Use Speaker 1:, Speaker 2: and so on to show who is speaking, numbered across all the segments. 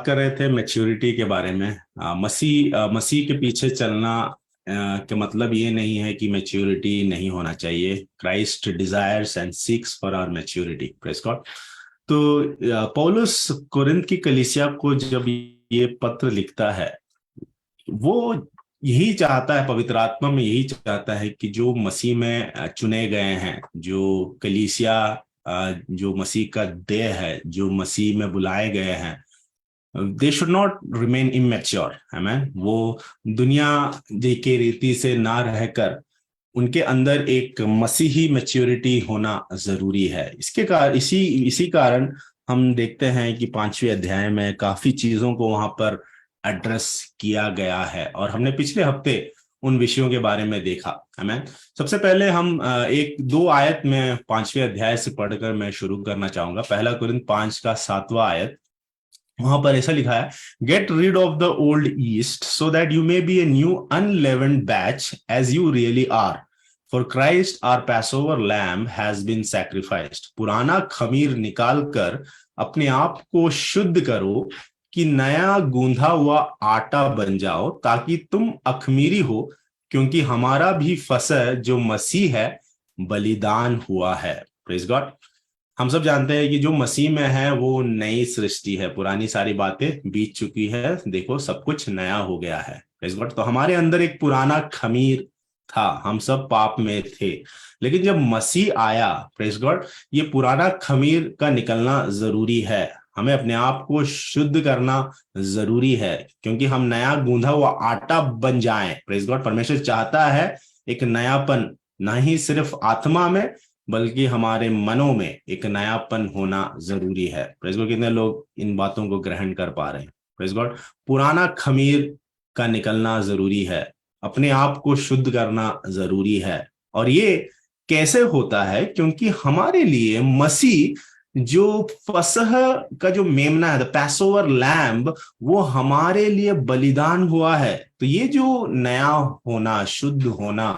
Speaker 1: कर रहे थे मैच्योरिटी के बारे में। मसीह के पीछे चलना का मतलब ये नहीं है कि मैच्योरिटी नहीं होना चाहिए। Christ desires and seeks for our maturity, praise God. तो पौलुस कोरिन्थ की कलीसिया को जब ये पत्र लिखता है, वो यही चाहता है, पवित्र आत्मा में यही चाहता है कि जो मसीह में चुने गए हैं, जो कलीसिया जो मसीह का देह है, जो मसीह में बुलाए गए हैं, they should not remain immature, है मैं वो दुनिया के रीति से ना रहकर उनके अंदर एक मसीही मैच्योरिटी होना जरूरी है। इसके कारण इसी इसी कारण हम देखते हैं कि 5वें अध्याय में काफी चीजों को वहां पर एड्रेस किया गया है, और हमने पिछले हफ्ते उन विषयों के बारे में देखा है मैं। सबसे पहले हम एक दो आयत में 5वें अध्याय से पढ़कर मैं शुरू करना चाहूंगा। पहला कुरिन्थ 5 का 7वां आयत, वहां पर ऐसा लिखा है, get rid of the old yeast so that you may be a new unleavened batch as you really are, for Christ our Passover lamb has been sacrificed. पुराना खमीर निकाल कर अपने आप को शुद्ध करो कि नया गूंधा हुआ आटा बन जाओ, ताकि तुम अखमीरी हो, क्योंकि हमारा भी फसह जो मसीह है बलिदान हुआ है। Praise God. हम सब जानते हैं कि जो मसीह में है वो नई सृष्टि है, पुरानी सारी बातें बीत चुकी है, देखो सब कुछ नया हो गया है। Praise God. तो हमारे अंदर एक पुराना खमीर था, हम सब पाप में थे, लेकिन जब मसीह आया, प्रेज गॉड, ये पुराना खमीर का निकलना जरूरी है। हमें अपने आप को शुद्ध करना जरूरी है, क्योंकि हम नया गूंधा हुआ आटा बन जाएं। Praise God. परमेश्वर चाहता है एक नयापन, ना ही सिर्फ आत्मा में बल्कि हमारे मनों में एक नयापन होना जरूरी है। Praise God. कितने लोग इन बातों को ग्रहण कर पा रहे हैं? Praise God. पुराना खमीर का निकलना जरूरी है, अपने आप को शुद्ध करना जरूरी है। और ये कैसे होता है? क्योंकि हमारे लिए मसीह जो फसह का जो मेमना है, द पैसओवर लैम्ब, वो हमारे लिए बलिदान हुआ है। तो ये जो नया होना, शुद्ध होना,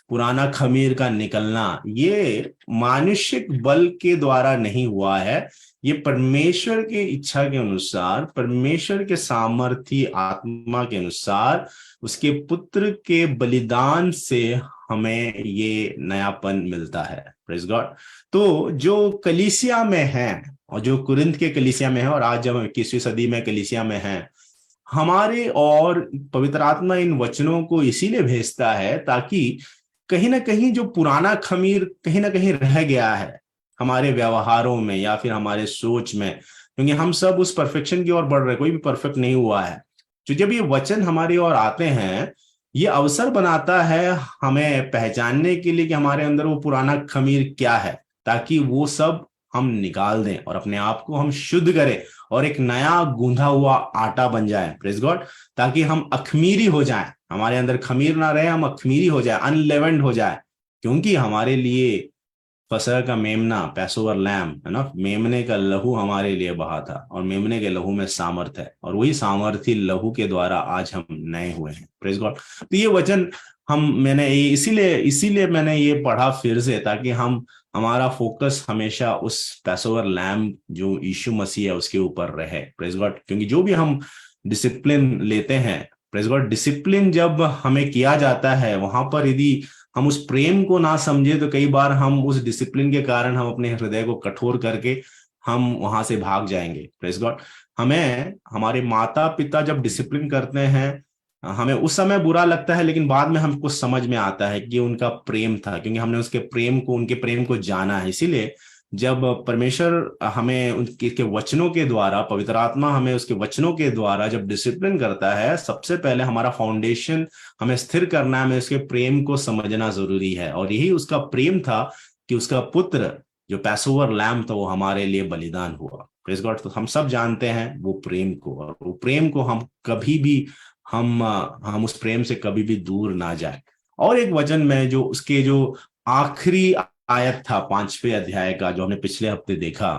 Speaker 1: पुराना खमीर का निकलना, ये मानुषिक बल के द्वारा नहीं हुआ है। ये परमेश्वर की इच्छा के अनुसार, परमेश्वर के सामर्थी आत्मा के अनुसार, उसके पुत्र के बलिदान से हमें ये नयापन मिलता है। Praise God. तो जो कलीसिया में है, और जो कुरिन्थ के कलीसिया में है, और आज जब हम 21वीं सदी में कलीसिया में हैं, हमारे और पवित्र आत्मा इन वचनों को इसीलिए भेजता है ताकि कहीं ना कहीं जो पुराना खमीर कहीं ना कहीं रह गया है हमारे व्यवहारों में या फिर हमारे सोच में, क्योंकि हम सब उस परफेक्शन की ओर बढ़ रहे, कोई भी परफेक्ट नहीं हुआ है। तो जब ये वचन हमारी ओर आते हैं, ये अवसर बनाता है हमें पहचानने के लिए कि हमारे अंदर वो पुराना खमीर क्या है, ताकि वो सब हम निकाल दें और अपने आप को हम शुद्ध करें और एक नया गूंधा हुआ आटा बन जाए। Praise God. ताकि हम अखमीरी हो जाएं, हमारे अंदर खमीर ना रहे, हम अखमीरी हो जाए, अनलेवेंड हो जाए, क्योंकि हमारे लिए फसह का मेमना, पैसोवर लैम्ब है ना, मेमने का लहू हमारे लिए बहा था, और मेमने के लहू में सामर्थ है, और वही सामर्थी लहू के द्वारा आज हम नए हुए हैं। Praise God. तो ये वचन मैंने इसीलिए इसीलिए मैंने ये पढ़ा फिर से, ताकि हमारा फोकस हमेशा उस पैसोवर लैम्ब जो यीशु मसीह है उसके ऊपर रहे। Praise God. क्योंकि जो भी हम डिसिप्लिन लेते हैं, प्रेज गॉड, डिसिप्लिन जब हमें किया जाता है, वहां पर यदि हम उस प्रेम को ना समझे तो कई बार हम उस डिसिप्लिन के कारण हम अपने हृदय को कठोर करके हम वहां से भाग जाएंगे। Praise God. हमें हमारे माता पिता जब डिसिप्लिन करते हैं, हमें उस समय बुरा लगता है, लेकिन बाद में हमको समझ में आता है कि उनका प्रेम था, क्योंकि हमने उनके प्रेम को जाना है। इसीलिए जब परमेश्वर हमें उनके वचनों के द्वारा, पवित्र आत्मा हमें उसके वचनों के द्वारा जब डिसिप्लिन करता है, सबसे पहले हमारा फाउंडेशन हमें स्थिर करना है, हमें उसके प्रेम को समझना जरूरी है। और यही उसका प्रेम था कि उसका पुत्र जो पैसोवर लैम्ब था वो हमारे लिए बलिदान हुआ। Praise God. तो हम सब जानते हैं वो प्रेम को, और वो प्रेम को हम कभी भी हम उस प्रेम से कभी भी दूर ना जाए। और एक वचन में जो उसके जो आखिरी आयत था 5वें अध्याय का, जो हमने पिछले हफ्ते देखा,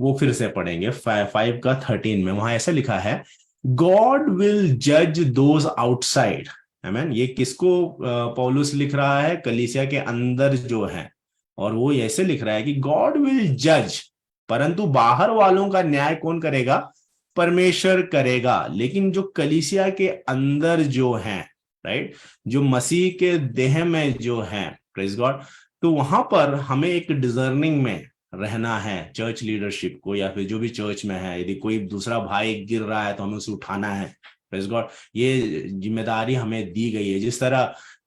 Speaker 1: वो फिर से पढ़ेंगे। 5 का 13 में वहां ऐसा लिखा है, गॉड विल जज दोज आउटसाइड। आमीन। ये किसको पौलुस लिख रहा है? कलीसिया के अंदर जो है, और वो ऐसे लिख रहा है कि गॉड विल जज, परंतु बाहर वालों का न्याय कौन करेगा? परमेश्वर करेगा। लेकिन जो कलीसिया के अंदर जो है, राइट, जो मसीह के देह में जो है, प्रेज गॉड, तो वहां पर हमें एक डिजर्निंग में रहना है। चर्च लीडरशिप को या फिर जो भी चर्च में है, यदि कोई दूसरा भाई गिर रहा है तो हमें उसे उठाना है। प्रेज गॉड, ये जिम्मेदारी हमें दी गई है।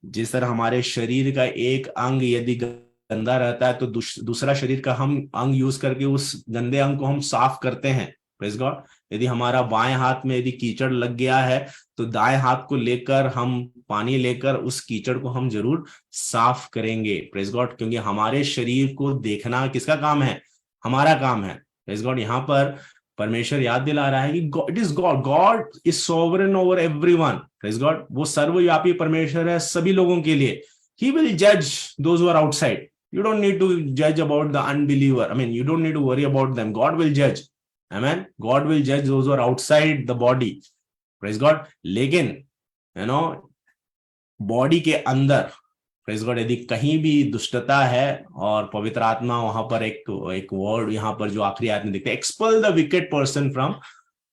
Speaker 1: जिस तरह हमारे शरीर का एक अंग यदि गंदा रहता है तो दूसरा शरीर का हम अंग यूज करके उस गंदे अंग को हम साफ करते हैं। प्रेज गॉड, यदि हमारा बाएं हाथ में यदि कीचड़ लग गया है तो दाएं हाथ को लेकर हम पानी लेकर उस कीचड़ को हम जरूर साफ करेंगे। प्रेज गॉड, क्योंकि हमारे शरीर को देखना किसका काम है? हमारा काम है। प्रेज गॉड, यहाँ पर परमेश्वर याद दिला रहा है कि it is God, God is sovereign over everyone. Praise God, वो सर्वव्यापी परमेश्वर है सभी लोगों के लिए। ही विल जज those who are outside. You don't need to judge about the unbeliever. I mean, you don't need to worry about them. God will judge. Amen. God will judge those who are outside the body. Praise God. लेकिन body के अंदर, praise God, यदि कहीं भी दुष्टता है और पवित्र आत्मा वहां पर एक वर्ड यहाँ पर जो आखिरी आयत में दिखता है, expel the wicked person from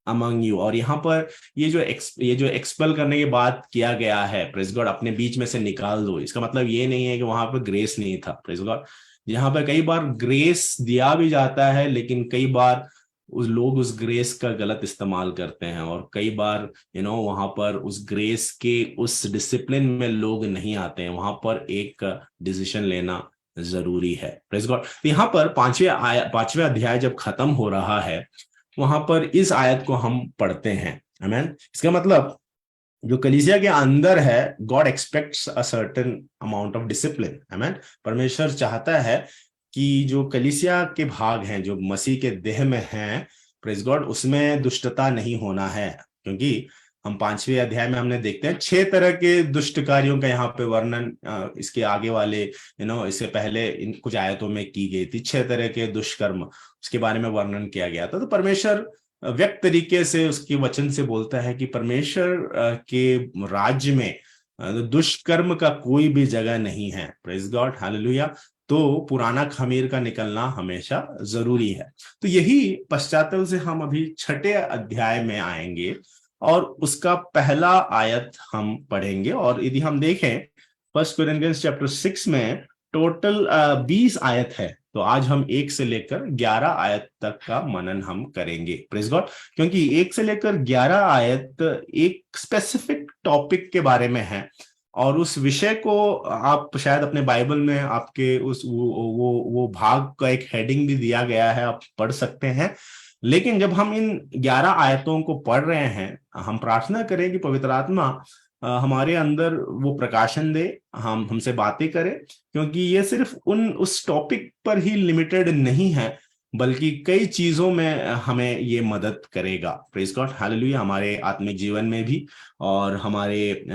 Speaker 1: among you. और यहाँ पर ये जो एक्सपेल करने के बाद किया गया है, प्रेज गॉड, अपने बीच में से निकाल दो, इसका मतलब ये नहीं है कि वहां पर ग्रेस नहीं था। प्रेज गॉड, यहाँ पर कई बार ग्रेस दिया भी जाता है, लेकिन कई बार लोग उस ग्रेस का गलत इस्तेमाल करते हैं, और कई बार वहां पर उस ग्रेस के उस डिसिप्लिन में लोग नहीं आते हैं। वहां पर एक डिसीजन लेना जरूरी है। प्रेज गॉड, यहाँ पर पांचवें अध्याय जब खत्म हो रहा है, वहां पर इस आयत को हम पढ़ते हैं। आमीन। इसका मतलब जो कलीसिया के अंदर है, God aspects a certain amount of discipline. आमीन। परमेश्वर चाहता है कि जो कलीसिया के भाग हैं, जो मसीह के देह में हैं, प्रेज गॉड, उसमें दुष्टता नहीं होना है। क्योंकि हम 5वें अध्याय में हमने देखते हैं 6 तरह के दुष्ट कार्यों का यहाँ पे वर्णन इसके आगे वाले इससे पहले इन कुछ आयतों में की गई थी। 6 तरह के दुष्कर्म, उसके बारे में वर्णन किया गया था। तो परमेश्वर व्यक्त तरीके से उसके वचन से बोलता है कि परमेश्वर के राज्य में दुष्कर्म का कोई भी जगह नहीं है। Praise God, hallelujah. तो पुराना खमीर का निकलना हमेशा जरूरी है। तो यही पश्चातल से हम अभी 6ठे अध्याय में आएंगे और उसका पहला आयत हम पढ़ेंगे। और यदि हम देखें 1 कोरिन्थियंस चैप्टर 6 में टोटल 20 आयत है, तो आज हम 1 से लेकर 11 आयत तक का मनन हम करेंगे। प्रेज गॉड, क्योंकि 1 से लेकर 11 आयत एक स्पेसिफिक टॉपिक के बारे में है, और उस विषय को आप शायद अपने बाइबल में आपके उस वो भाग का एक हेडिंग भी दिया गया है, आप पढ़ सकते हैं। लेकिन जब हम इन 11 आयतों को पढ़ रहे हैं, हम प्रार्थना करें कि पवित्र आत्मा हमारे अंदर वो प्रकाशन दे, हमसे बातें करे, क्योंकि ये सिर्फ उस टॉपिक पर ही लिमिटेड नहीं है, बल्कि कई चीजों में हमें ये मदद करेगा। Praise God, hallelujah. हमारे आत्मिक जीवन में भी, और हमारे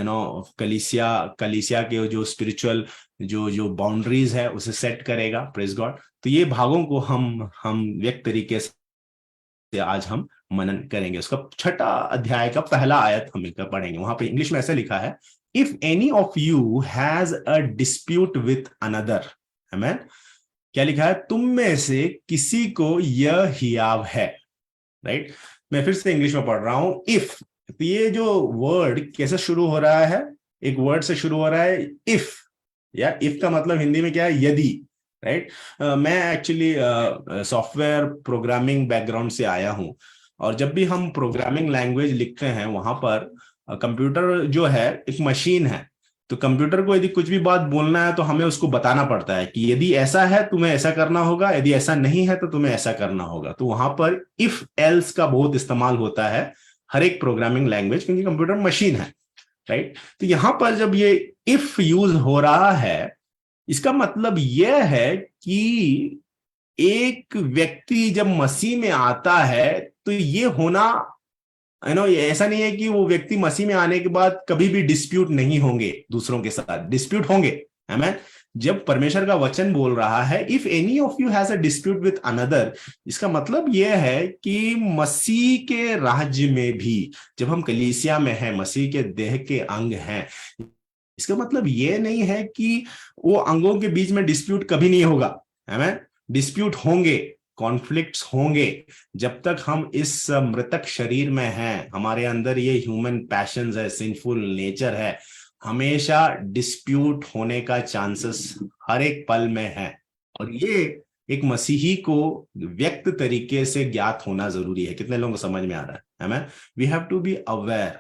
Speaker 1: कलीसिया के जो स्पिरिचुअल जो बाउंड्रीज है उसे सेट करेगा। Praise God. तो ये भागों को हम व्यक्त तरीके से आज हम मनन करेंगे। उसका 6ठा अध्याय का पहला आयत हम पढ़ेंगे। वहां पे इंग्लिश में ऐसे लिखा है, if any of you has a dispute with another. आमीन। क्या लिखा है? तुम में से किसी को यह हियाव है। राइट, मैं फिर से इंग्लिश में पढ़ रहा हूं। इफ, तो ये जो वर्ड कैसे शुरू हो रहा है? एक वर्ड से शुरू हो रहा है, इफ। या इफ का मतलब हिंदी में क्या है? यदि। राइट, मैं एक्चुअली सॉफ्टवेयर प्रोग्रामिंग बैकग्राउंड से आया हूं, और जब भी हम प्रोग्रामिंग लैंग्वेज लिखते हैं, वहां पर कंप्यूटर जो है एक मशीन है। तो कंप्यूटर को यदि कुछ भी बात बोलना है तो हमें उसको बताना पड़ता है कि यदि ऐसा है तुम्हें ऐसा करना होगा, यदि ऐसा नहीं है तो तुम्हें ऐसा करना होगा। तो वहां पर इफ एल्स का बहुत इस्तेमाल होता है हर एक प्रोग्रामिंग लैंग्वेज, क्योंकि कंप्यूटर मशीन है। राइट, तो यहां पर जब ये इफ यूज हो रहा है, इसका मतलब यह है कि एक व्यक्ति जब मसीह में आता है तो ये होना ऐसा नहीं है कि वो व्यक्ति मसीह में आने के बाद कभी भी डिस्प्यूट नहीं होंगे, दूसरों के साथ डिस्प्यूट होंगे। आमीन। जब परमेश्वर का वचन बोल रहा है if any of you has a dispute with another, इसका मतलब यह है कि मसीह के राज्य में भी जब हम कलीसिया में हैं, मसीह के देह के अंग हैं, इसका मतलब यह नहीं है कि वो अंगों के बीच में डिस्प्यूट कभी नहीं होगा। आमीन। डिस्प्यूट होंगे, कॉन्फ्लिक्ट्स होंगे जब तक हम इस मृतक शरीर में हैं, हमारे अंदर ये ह्यूमन पैशंस है, सिंफुल नेचर है, हमेशा डिस्प्यूट होने का चांसेस हर एक पल में है। और ये एक मसीही को व्यक्त तरीके से ज्ञात होना जरूरी है। कितने लोगों को समझ में आ रहा है हमें? We have to be aware.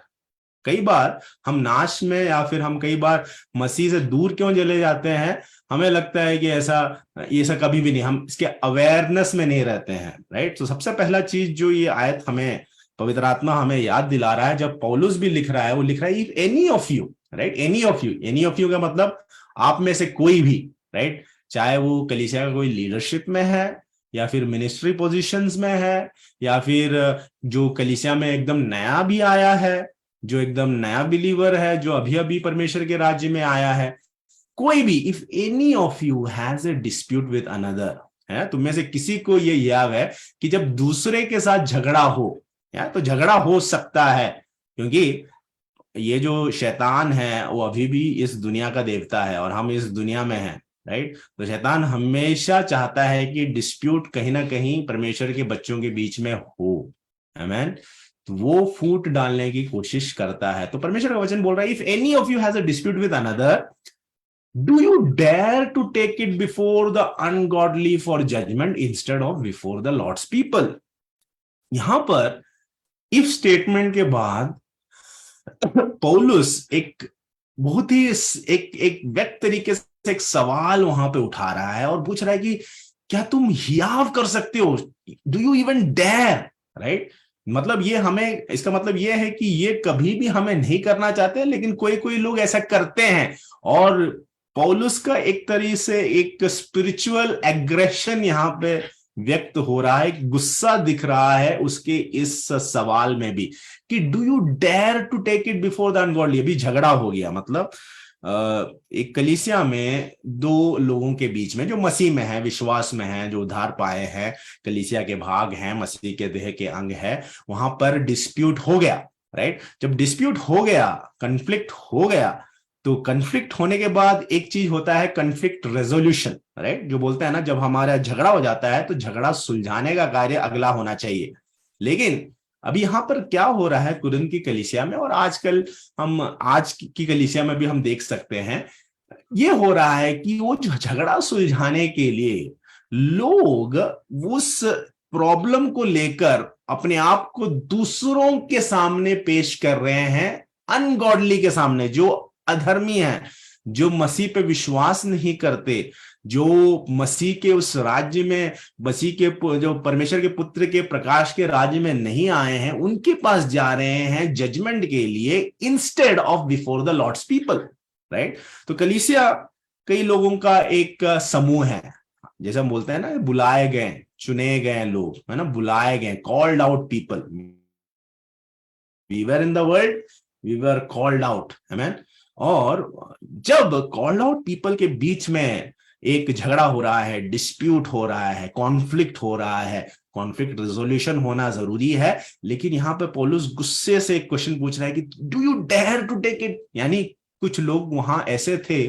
Speaker 1: कई बार हम नाश में या फिर हम कई बार मसीह से दूर क्यों चले जाते हैं, हमें लगता है कि ऐसा कभी भी नहीं, हम इसके अवेयरनेस में नहीं रहते हैं, राइट। तो सबसे पहला चीज जो ये आयत हमें पवित्र आत्मा हमें याद दिला रहा है, जब पौलुस भी लिख रहा है, वो लिख रहा है if any of you, right, any of you का मतलब आप में से कोई भी, राइट, चाहे वो कलीसिया का कोई लीडरशिप में है या फिर मिनिस्ट्री पोजीशंस में है या फिर जो कलीसिया में एकदम नया भी आया है, जो एकदम नया बिलीवर है, जो अभी अभी परमेश्वर के राज्य में आया है, कोई भी, if any of you has a dispute with another, है तुम में से किसी को ये याद है कि जब दूसरे के साथ झगड़ा हो, या तो झगड़ा हो सकता है, क्योंकि ये जो शैतान है वो अभी भी इस दुनिया का देवता है और हम इस दुनिया में हैं, राइट। तो शैतान हमेशा चाहता है कि डिस्प्यूट कहीं ना कहीं परमेश्वर के बच्चों के बीच में हो, आमीन। तो वो फूट डालने की कोशिश करता है। तो परमेश्वर का वचन बोल रहा है if any of you has a dispute with another, do you dare to take it before the ungodly for judgement instead of before the Lord's people. यहां पर इफ स्टेटमेंट के बाद पौलुस एक बहुत ही एक व्यक्त तरीके से एक सवाल वहां पे उठा रहा है और पूछ रहा है कि क्या तुम हियाव कर सकते हो? Do you even dare, right. मतलब ये हमें, इसका मतलब ये है कि ये कभी भी हमें नहीं करना चाहते, लेकिन कोई कोई लोग ऐसा करते हैं। और पौलुस का एक तरीके से एक स्पिरिचुअल एग्रेशन यहाँ पे व्यक्त हो रहा है, गुस्सा दिख रहा है उसके इस सवाल में भी कि do you dare to take it before the ungodly. अभी झगड़ा हो गया, मतलब एक कलीसिया में दो लोगों के बीच में जो मसीह में है, विश्वास में है, जो उद्धार पाए हैं, कलीसिया के भाग हैं, मसीह के देह के अंग है, वहां पर डिस्प्यूट हो गया, राइट। जब डिस्प्यूट हो गया, कन्फ्लिक्ट हो गया, तो कन्फ्लिक्ट होने के बाद एक चीज होता है कन्फ्लिक्ट रेजोल्यूशन, राइट। जो बोलते हैं ना, जब हमारा झगड़ा हो जाता है तो झगड़ा सुलझाने का कार्य अगला होना चाहिए। लेकिन अभी यहां पर क्या हो रहा है कुरिन्थ की कलीसिया में, और आजकल हम आज की कलीसिया में भी हम देख सकते हैं, ये हो रहा है कि वो झगड़ा सुलझाने के लिए लोग उस प्रॉब्लम को लेकर अपने आप को दूसरों के सामने पेश कर रहे हैं, अनगॉडली के सामने, जो अधर्मी हैं, जो मसीह पे विश्वास नहीं करते, जो मसीह के उस राज्य में, मसीह के जो परमेश्वर के पुत्र के प्रकाश के राज्य में नहीं आए हैं, उनके पास जा रहे हैं जजमेंट के लिए instead of before the Lord's people, right. तो कलीसिया कई लोगों का एक समूह है, जैसे हम बोलते हैं ना, बुलाए गए, चुने गए लोग, है ना, बुलाए गए, called out people. We were in the world, we were called out, आमीन। और जब कॉल्ड आउट पीपल के बीच में एक झगड़ा हो रहा है, डिस्प्यूट हो रहा है, कॉन्फ्लिक्ट हो रहा है, कॉन्फ्लिक्ट रेजोल्यूशन होना जरूरी है। लेकिन यहां पे पौलुस गुस्से से एक क्वेश्चन पूछ रहा है कि do you dare to take it. यानी कुछ लोग वहां ऐसे थे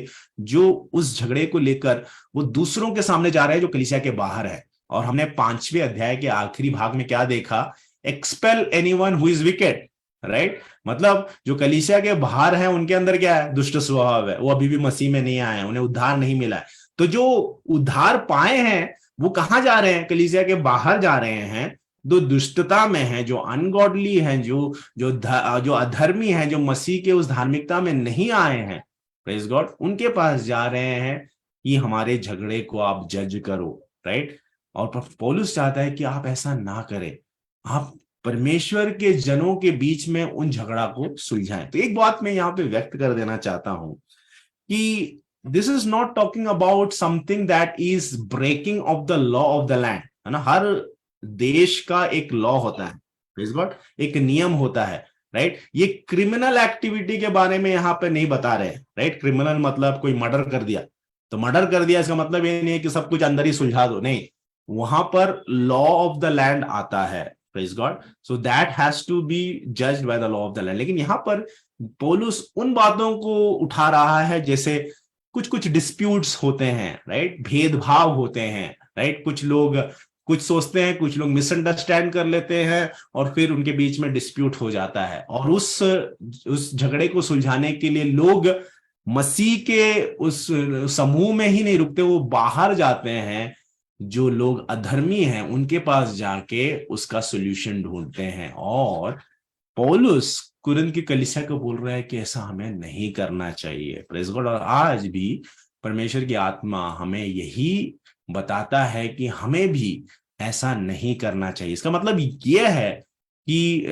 Speaker 1: जो उस झगड़े को लेकर वो दूसरों के सामने जा रहे हैं जो कलीसिया के बाहर है। और हमने 5वें अध्याय के आखिरी भाग में क्या देखा? Expel anyone who is wicked, right. मतलब जो कलीसिया के बाहर है उनके अंदर क्या है? दुष्ट स्वभाव है, वो अभी भी मसीह में नहीं आए हैं, उन्हें उद्धार नहीं मिला है। तो जो उद्धार पाए हैं वो कहां जा रहे हैं? कलीसिया के बाहर जा रहे हैं। जो दुष्टता में है, जो अनगॉडली हैं, जो अधर्मी हैं, जो मसीह के उस धार्मिकता में नहीं आए हैं, प्रेज गॉड, उनके पास जा रहे हैं कि हमारे झगड़े को आप जज करो, राइट। और पौलुस चाहता है कि आप ऐसा ना करें, आप परमेश्वर के जनों के बीच में उन झगड़ा को सुलझाएं। तो एक बात मैं यहां पे व्यक्त कर देना चाहता हूं कि this is not talking about something that is breaking of the law of the land, है ना। हर देश का एक लॉ होता है, प्रेज गॉड, एक नियम होता है, राइट। ये क्रिमिनल एक्टिविटी के बारे में यहां पे नहीं बता रहे, राइट। क्रिमिनल मतलब कोई मर्डर कर दिया, तो मर्डर कर दिया इसका मतलब ये नहीं है कि सब कुछ अंदर ही सुलझा दो, नहीं। वहां पर लॉ ऑफ द लैंड आता है, praise God, so that has to be judged by the law of the land. लेकिन यहां पर पौलुस उन बातों को उठा रहा है जैसे कुछ कुछ डिस्प्यूट्स होते हैं, राइट, भेदभाव होते हैं, राइट। कुछ लोग कुछ सोचते हैं, कुछ लोग मिसअंडरस्टैंड कर लेते हैं और फिर उनके बीच में डिस्प्यूट हो जाता है, और उस झगड़े को सुलझाने के लिए लोग मसीह के उस समूह में ही नहीं रुकते, वो बाहर जाते हैं, जो लोग अधर्मी हैं उनके पास जाके उसका सोल्यूशन ढूंढते हैं। और पौलुस कुरिन्थ की कलीसिया को बोल रहा है कि ऐसा हमें नहीं करना चाहिए। Praise God. और आज भी परमेश्वर की आत्मा हमें यही बताता है कि हमें भी ऐसा नहीं करना चाहिए। इसका मतलब यह है कि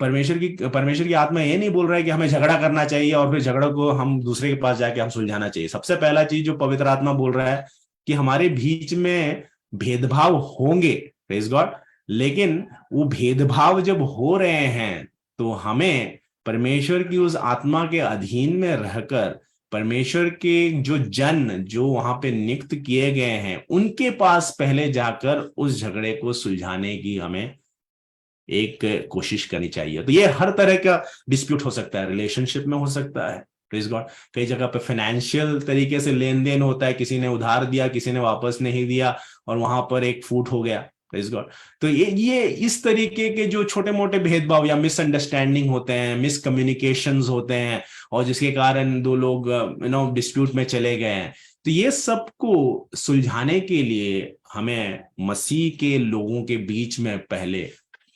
Speaker 1: परमेश्वर की आत्मा ये नहीं बोल रहा है कि हमें झगड़ा करना चाहिए और फिर झगड़ा को हम दूसरे के पास जाके हम सुलझाना चाहिए। सबसे पहला चीज जो पवित्र आत्मा बोल रहा है कि हमारे बीच में भेदभाव होंगे, प्रेज गॉड, लेकिन वो भेदभाव जब हो रहे हैं तो हमें परमेश्वर की उस आत्मा के अधीन में रहकर परमेश्वर के जो जन जो वहां पे नियुक्त किए गए हैं उनके पास पहले जाकर उस झगड़े को सुलझाने की हमें एक कोशिश करनी चाहिए। तो ये हर तरह का डिस्प्यूट हो सकता है, रिलेशनशिप में हो सकता है, प्लीज गॉड, कई जगह पे फाइनेंशियल तरीके से लेन देन होता है, किसी ने उधार दिया, किसी ने वापस नहीं दिया और वहां पर एक फूट हो गया, प्लीज गॉड। तो ये इस तरीके के जो छोटे मोटे भेदभाव या मिसअंडरस्टैंडिंग होते हैं, मिसकम्युनिकेशंस होते हैं, और जिसके कारण दो लोग डिस्प्यूट में चले गए हैं, तो ये सबको सुलझाने के लिए हमें मसीह के लोगों के बीच में पहले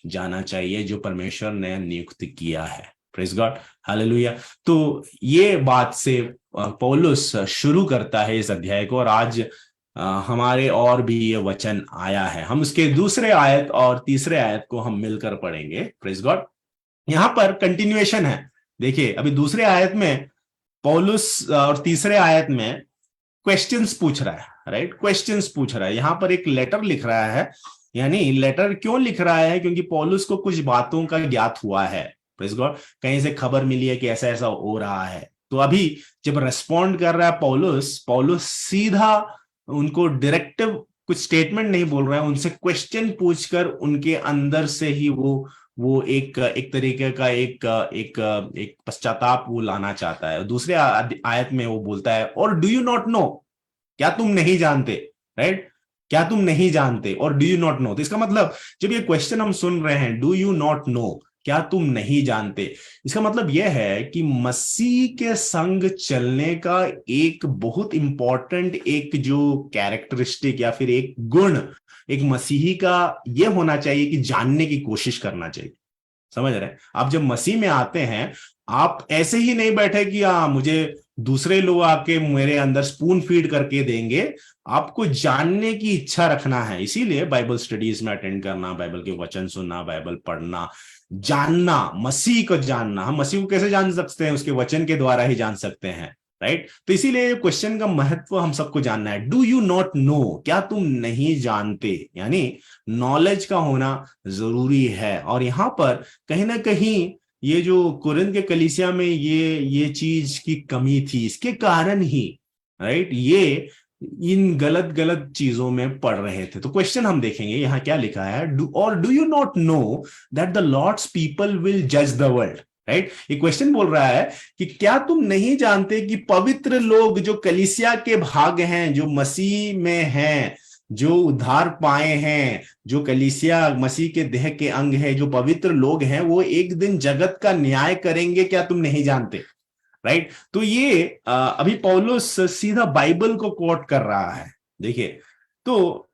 Speaker 1: जाना चाहिए जो परमेश्वर ने नियुक्त किया है। Praise God, hallelujah. तो ये बात से पौलुस शुरू करता है इस अध्याय को, और आज हमारे और भी ये वचन आया है। हम उसके दूसरे आयत और तीसरे आयत को हम मिलकर पढ़ेंगे। Praise God. यहां पर कंटिन्यूएशन है। देखिए, अभी दूसरे आयत में पौलुस और तीसरे आयत में क्वेश्चंस पूछ रहा है, राइट, क्वेश्चंस पूछ रहा है। यहां पर एक लेटर लिख रहा है, यानी लेटर क्यों लिख रहा है, क्योंकि पौलुस को कुछ बातों का ज्ञात हुआ है। प्रेज गॉड, कहीं से खबर मिली है कि ऐसा ऐसा हो रहा है। तो अभी जब रेस्पॉन्ड कर रहा है पौलुस सीधा उनको डायरेक्टिव कुछ स्टेटमेंट नहीं बोल रहा है, उनसे क्वेश्चन पूछकर उनके अंदर से ही वो एक तरीके का एक पश्चाताप वो लाना चाहता है। दूसरे आयत में वो बोलता है, और डू यू नॉट नो, क्या तुम नहीं जानते, राइट, क्या तुम नहीं जानते, और डू यू नॉट नो। तो इसका मतलब जब ये क्वेश्चन हम सुन रहे हैं, डू यू नॉट नो, क्या तुम नहीं जानते, इसका मतलब यह है कि मसीह के संग चलने का एक बहुत इंपॉर्टेंट एक जो कैरेक्टरिस्टिक या फिर एक गुण एक मसीही का यह होना चाहिए कि जानने की कोशिश करना चाहिए। समझ रहे हैं? आप जब मसीह में आते हैं, आप ऐसे ही नहीं बैठे कि मुझे दूसरे लोग आके मेरे अंदर स्पून फीड करके देंगे। आपको जानने की इच्छा रखना है। इसीलिए बाइबल स्टडीज में अटेंड करना, बाइबल के वचन सुनना, बाइबल पढ़ना, जानना, मसीह को जानना। हम मसीह को कैसे जान सकते हैं? उसके वचन के द्वारा ही जान सकते हैं, राइट। तो इसीलिए क्वेश्चन का महत्व हम सबको जानना है। डू यू नॉट नो, क्या तुम नहीं जानते, यानी नॉलेज का होना जरूरी है। और यहां पर कहीं ना कहीं ये जो कुरिन्थ के कलीसिया में ये चीज की कमी थी, इसके कारण ही, राइट, ये इन गलत गलत चीजों में पड़ रहे थे। तो क्वेश्चन हम देखेंगे यहां क्या लिखा है, do you not know that the Lord's people will जज द वर्ल्ड, राइट। ये क्वेश्चन बोल रहा है कि क्या तुम नहीं जानते कि पवित्र लोग जो कलीसिया के भाग हैं, जो मसीह में हैं, जो उद्धार पाए हैं, जो कलीसिया मसीह के देह के अंग है, जो पवित्र लोग हैं, वो एक दिन जगत का न्याय करेंगे, क्या तुम नहीं जानते, राइट। तो ये अभी पौलुस सीधा बाइबल को कोट कर रहा है। देखिए, तो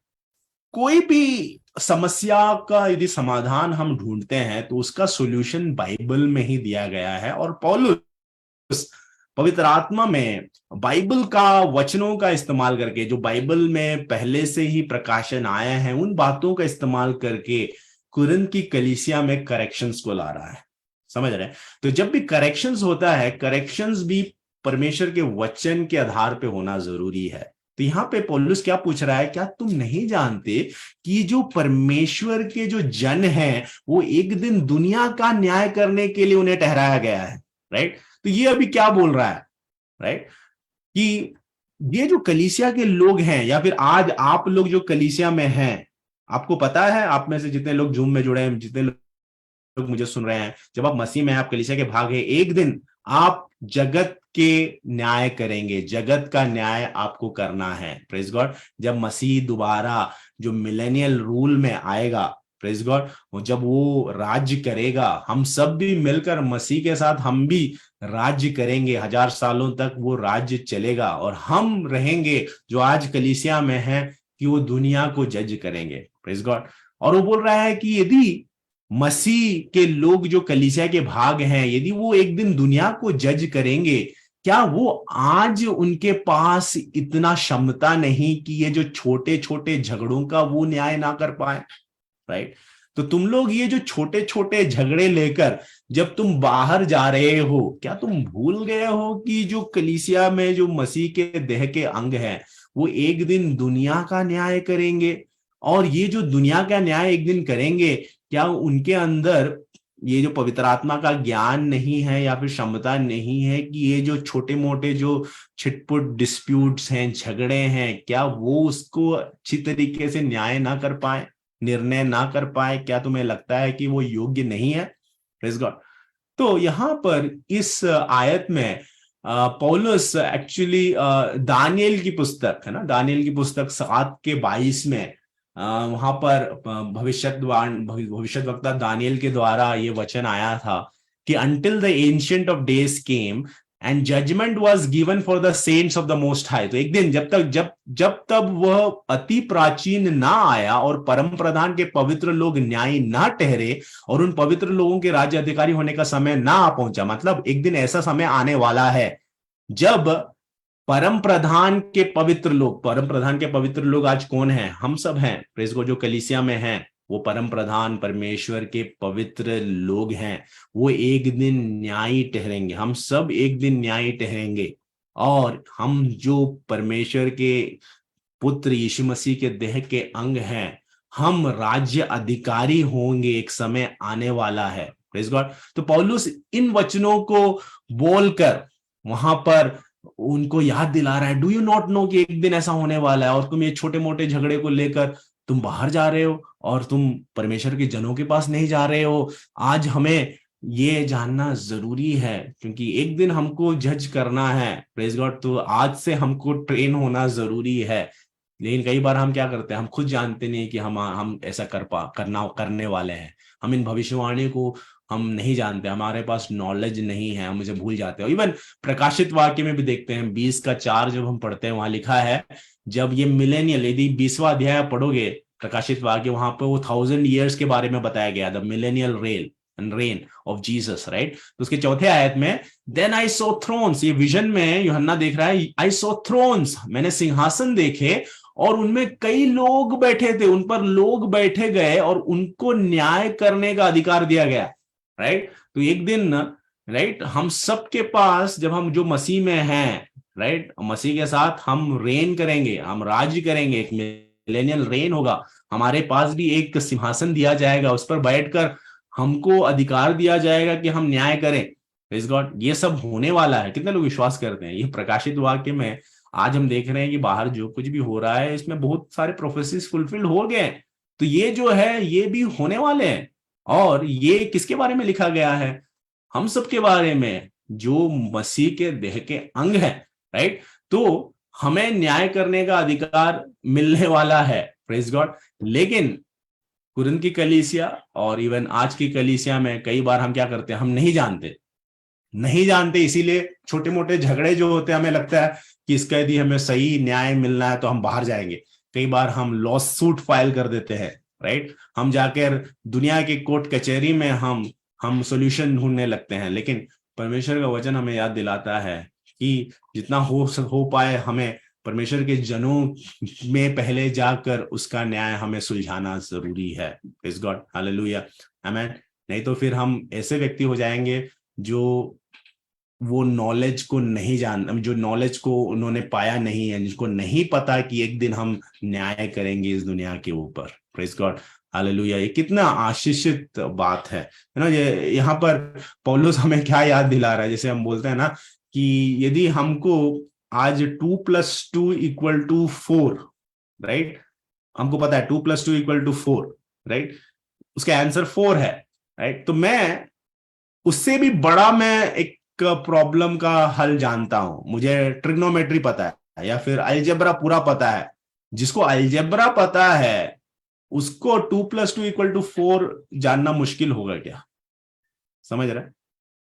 Speaker 1: कोई भी समस्या का यदि समाधान हम ढूंढते हैं तो उसका सॉल्यूशन बाइबल में ही दिया गया है। और पौलुस पवित्र आत्मा में बाइबल का वचनों का इस्तेमाल करके, जो बाइबल में पहले से ही प्रकाशन आए हैं, उन बातों का इस्तेमाल करके कुरिन्थ की कलीसिया में करेक्शंस को ला रहा है। समझ रहे हैं? तो जब भी करेक्शंस होता है, करेक्शंस भी परमेश्वर के वचन के आधार पे होना जरूरी है। तो यहां पे पौलुस क्या पूछ रहा है, क्या तुम नहीं जानते कि जो परमेश्वर के जो जन हैं वो एक दिन दुनिया का न्याय करने के लिए उन्हें ठहराया गया है, राइट। तो ये अभी क्या बोल रहा है, राइट, कि ये जो कलीसिया के लोग हैं, या फिर आज आप लोग जो कलीसिया में हैं, आपको पता है, आप में से जितने लोग जूम में जुड़े हैं, जितने लोग मुझे सुन रहे हैं, जब आप मसीह में, आप कलीसिया के भाग है, एक दिन आप जगत के न्याय करेंगे, जगत का न्याय आपको करना है। Praise God. जब मसीह दोबारा जो मिलेनियल रूल में आएगा, प्रेज गॉड, जब वो राज्य करेगा, हम सब भी मिलकर मसीह के साथ हम भी राज्य करेंगे, 1000 सालों तक वो राज्य चलेगा और हम रहेंगे जो आज कलीसिया में है कि वो दुनिया को जज करेंगे, प्रेज गॉड। और वो बोल रहा है कि यदि मसीह के लोग जो कलीसिया के भाग हैं, यदि वो एक दिन दुनिया को जज करेंगे, क्या वो आज उनके पास इतना क्षमता नहीं कि ये जो छोटे छोटे झगड़ों का वो न्याय ना कर पाए, राइट? तो तुम लोग ये जो छोटे छोटे झगड़े लेकर जब तुम बाहर जा रहे हो, क्या तुम भूल गए हो कि जो कलीसिया में जो मसीह के देह के अंग हैं, वो एक दिन दुनिया का न्याय करेंगे? और ये जो दुनिया का न्याय एक दिन करेंगे, क्या उनके अंदर ये जो पवित्र आत्मा का ज्ञान नहीं है या फिर क्षमता नहीं है कि ये जो छोटे मोटे जो छिटपुट डिस्प्यूट्स हैं, झगड़े हैं, क्या वो उसको अच्छी तरीके से न्याय ना कर पाए, निर्णय ना कर पाए? क्या तुम्हें लगता है कि वो योग्य नहीं है? Praise God. तो यहां पर इस आयत में पौलुस एक्चुअली दानियेल की पुस्तक है ना, दानियेल की पुस्तक 7 के 22 में वहां पर भविष्यद्वक्ता दानियेल के द्वारा ये वचन आया था कि until the ancient of days came and judgment was given for the saints of the most high। तो एक दिन जब तब वह अति प्राचीन ना आया और परम प्रधान के पवित्र लोग न्याय ना ठहरे और उन पवित्र लोगों के राज्य अधिकारी होने का समय ना आ पहुंचा, मतलब एक दिन ऐसा समय आने वाला है जब परम प्रधान के पवित्र लोग, परम प्रधान के पवित्र लोग आज कौन है? हम सब हैं, प्रेस को, जो कलीसिया में हैं, वो परम प्रधान परमेश्वर के पवित्र लोग हैं। वो एक दिन न्यायी ठहरेंगे, हम सब एक दिन न्यायी ठहरेंगे और हम जो परमेश्वर के पुत्र यीशु मसीह के देह के अंग हैं, हम राज्य अधिकारी होंगे, एक समय आने वाला है, प्रेज गॉड। तो पौलुस इन वचनों को बोलकर वहां पर उनको याद दिला रहा है, डू यू नॉट नो कि एक दिन ऐसा होने वाला है और तुम ये छोटे मोटे झगड़े को लेकर तुम बाहर जा रहे हो और तुम परमेश्वर के जनों के पास नहीं जा रहे हो। आज हमें ये जानना जरूरी है क्योंकि एक दिन हमको जज करना है, प्रेज गॉड। तो आज से हमको ट्रेन होना जरूरी है। लेकिन कई बार हम क्या करते हैं, हम खुद जानते नहीं कि हम ऐसा करने वाले हैं। हम इन भविष्यवाणी को हम नहीं जानते, हमारे पास नॉलेज नहीं है, हम उसे भूल जाते हैं। इवन प्रकाशित वाक्य में भी देखते हैं 20 का 4 जब हम पढ़ते हैं, वहां लिखा है जब ये मिलेनियल, यदि 20वां अध्याय पढ़ोगे प्रकाशित वाक्य, वहां पर वो 1000 years के बारे में बताया गया, the millennial rain of Jesus, right. तो उसके 4 आयत में देन आई सॉ थ्रोन्स, ये विजन में यूहन्ना देख रहा है, आई सॉ थ्रोन्स, मैंने सिंहासन देखे और उनमें कई लोग बैठे थे, उन पर लोग बैठे गए और उनको न्याय करने का अधिकार दिया गया, राइट। तो एक दिन, राइट, हम सबके पास, जब हम जो मसीह में हैं, राइट, मसीह के साथ हम रेन करेंगे, हम राज्य करेंगे, एक मिलेनियल रेन होगा, हमारे पास भी एक सिंहासन दिया जाएगा, उस पर बैठकर हमको अधिकार दिया जाएगा कि हम न्याय करें। प्रेज़ गॉड, ये सब होने वाला है। कितने लोग विश्वास करते हैं? ये प्रकाशित वाक्य में आज हम देख रहे हैं कि बाहर जो कुछ भी हो रहा है, इसमें बहुत सारे प्रोफेसीज फुलफिल हो गए। तो ये जो है, ये भी होने वाले हैं। और ये किसके बारे में लिखा गया है? हम सब के बारे में, जो मसीह के देह के अंग है, राइट। तो हमें न्याय करने का अधिकार मिलने वाला है, प्रेज़ गॉड। लेकिन कुरिन्थ की कलीसिया और इवन आज की कलीसिया में कई बार हम क्या करते हैं, हम नहीं जानते, इसीलिए छोटे मोटे झगड़े जो होते हैं, हमें लगता है कि इसका यदि हमें सही न्याय मिलना है तो हम बाहर जाएंगे। कई बार हम लॉ सूट फाइल कर देते हैं, राइट। हम जाकर दुनिया के कोर्ट कचहरी में हम सोल्यूशन ढूंढने लगते हैं। लेकिन परमेश्वर का वचन हमें याद दिलाता है कि जितना हो पाए हमें परमेश्वर के जनों में पहले जाकर उसका न्याय हमें सुलझाना जरूरी है। प्रेज़ गॉड, हालेलुया, आमीन। नहीं तो फिर हम ऐसे व्यक्ति हो जाएंगे जो वो नॉलेज को नहीं जो नॉलेज को उन्होंने पाया नहीं है, जिसको नहीं पता कि एक दिन हम न्याय करेंगे इस दुनिया के ऊपर। Praise God, hallelujah. ये कितना आशीषित बात है ना। ये यहाँ पर पौलुस हमें क्या याद दिला रहा है, जैसे हम बोलते हैं ना कि यदि हमको आज 2 + 2 = 4, राइट, हमको पता है 2 + 2 = 4, राइट, उसका आंसर 4 है, राइट। तो मैं उससे भी बड़ा मैं एक प्रॉब्लम का हल जानता हूं, मुझे ट्रिग्नोमेट्री पता है या फिर अलजेब्रा पूरा पता है, जिसको अलजेब्रा पता है उसको 2+2=4 जानना मुश्किल होगा क्या? समझ रहे?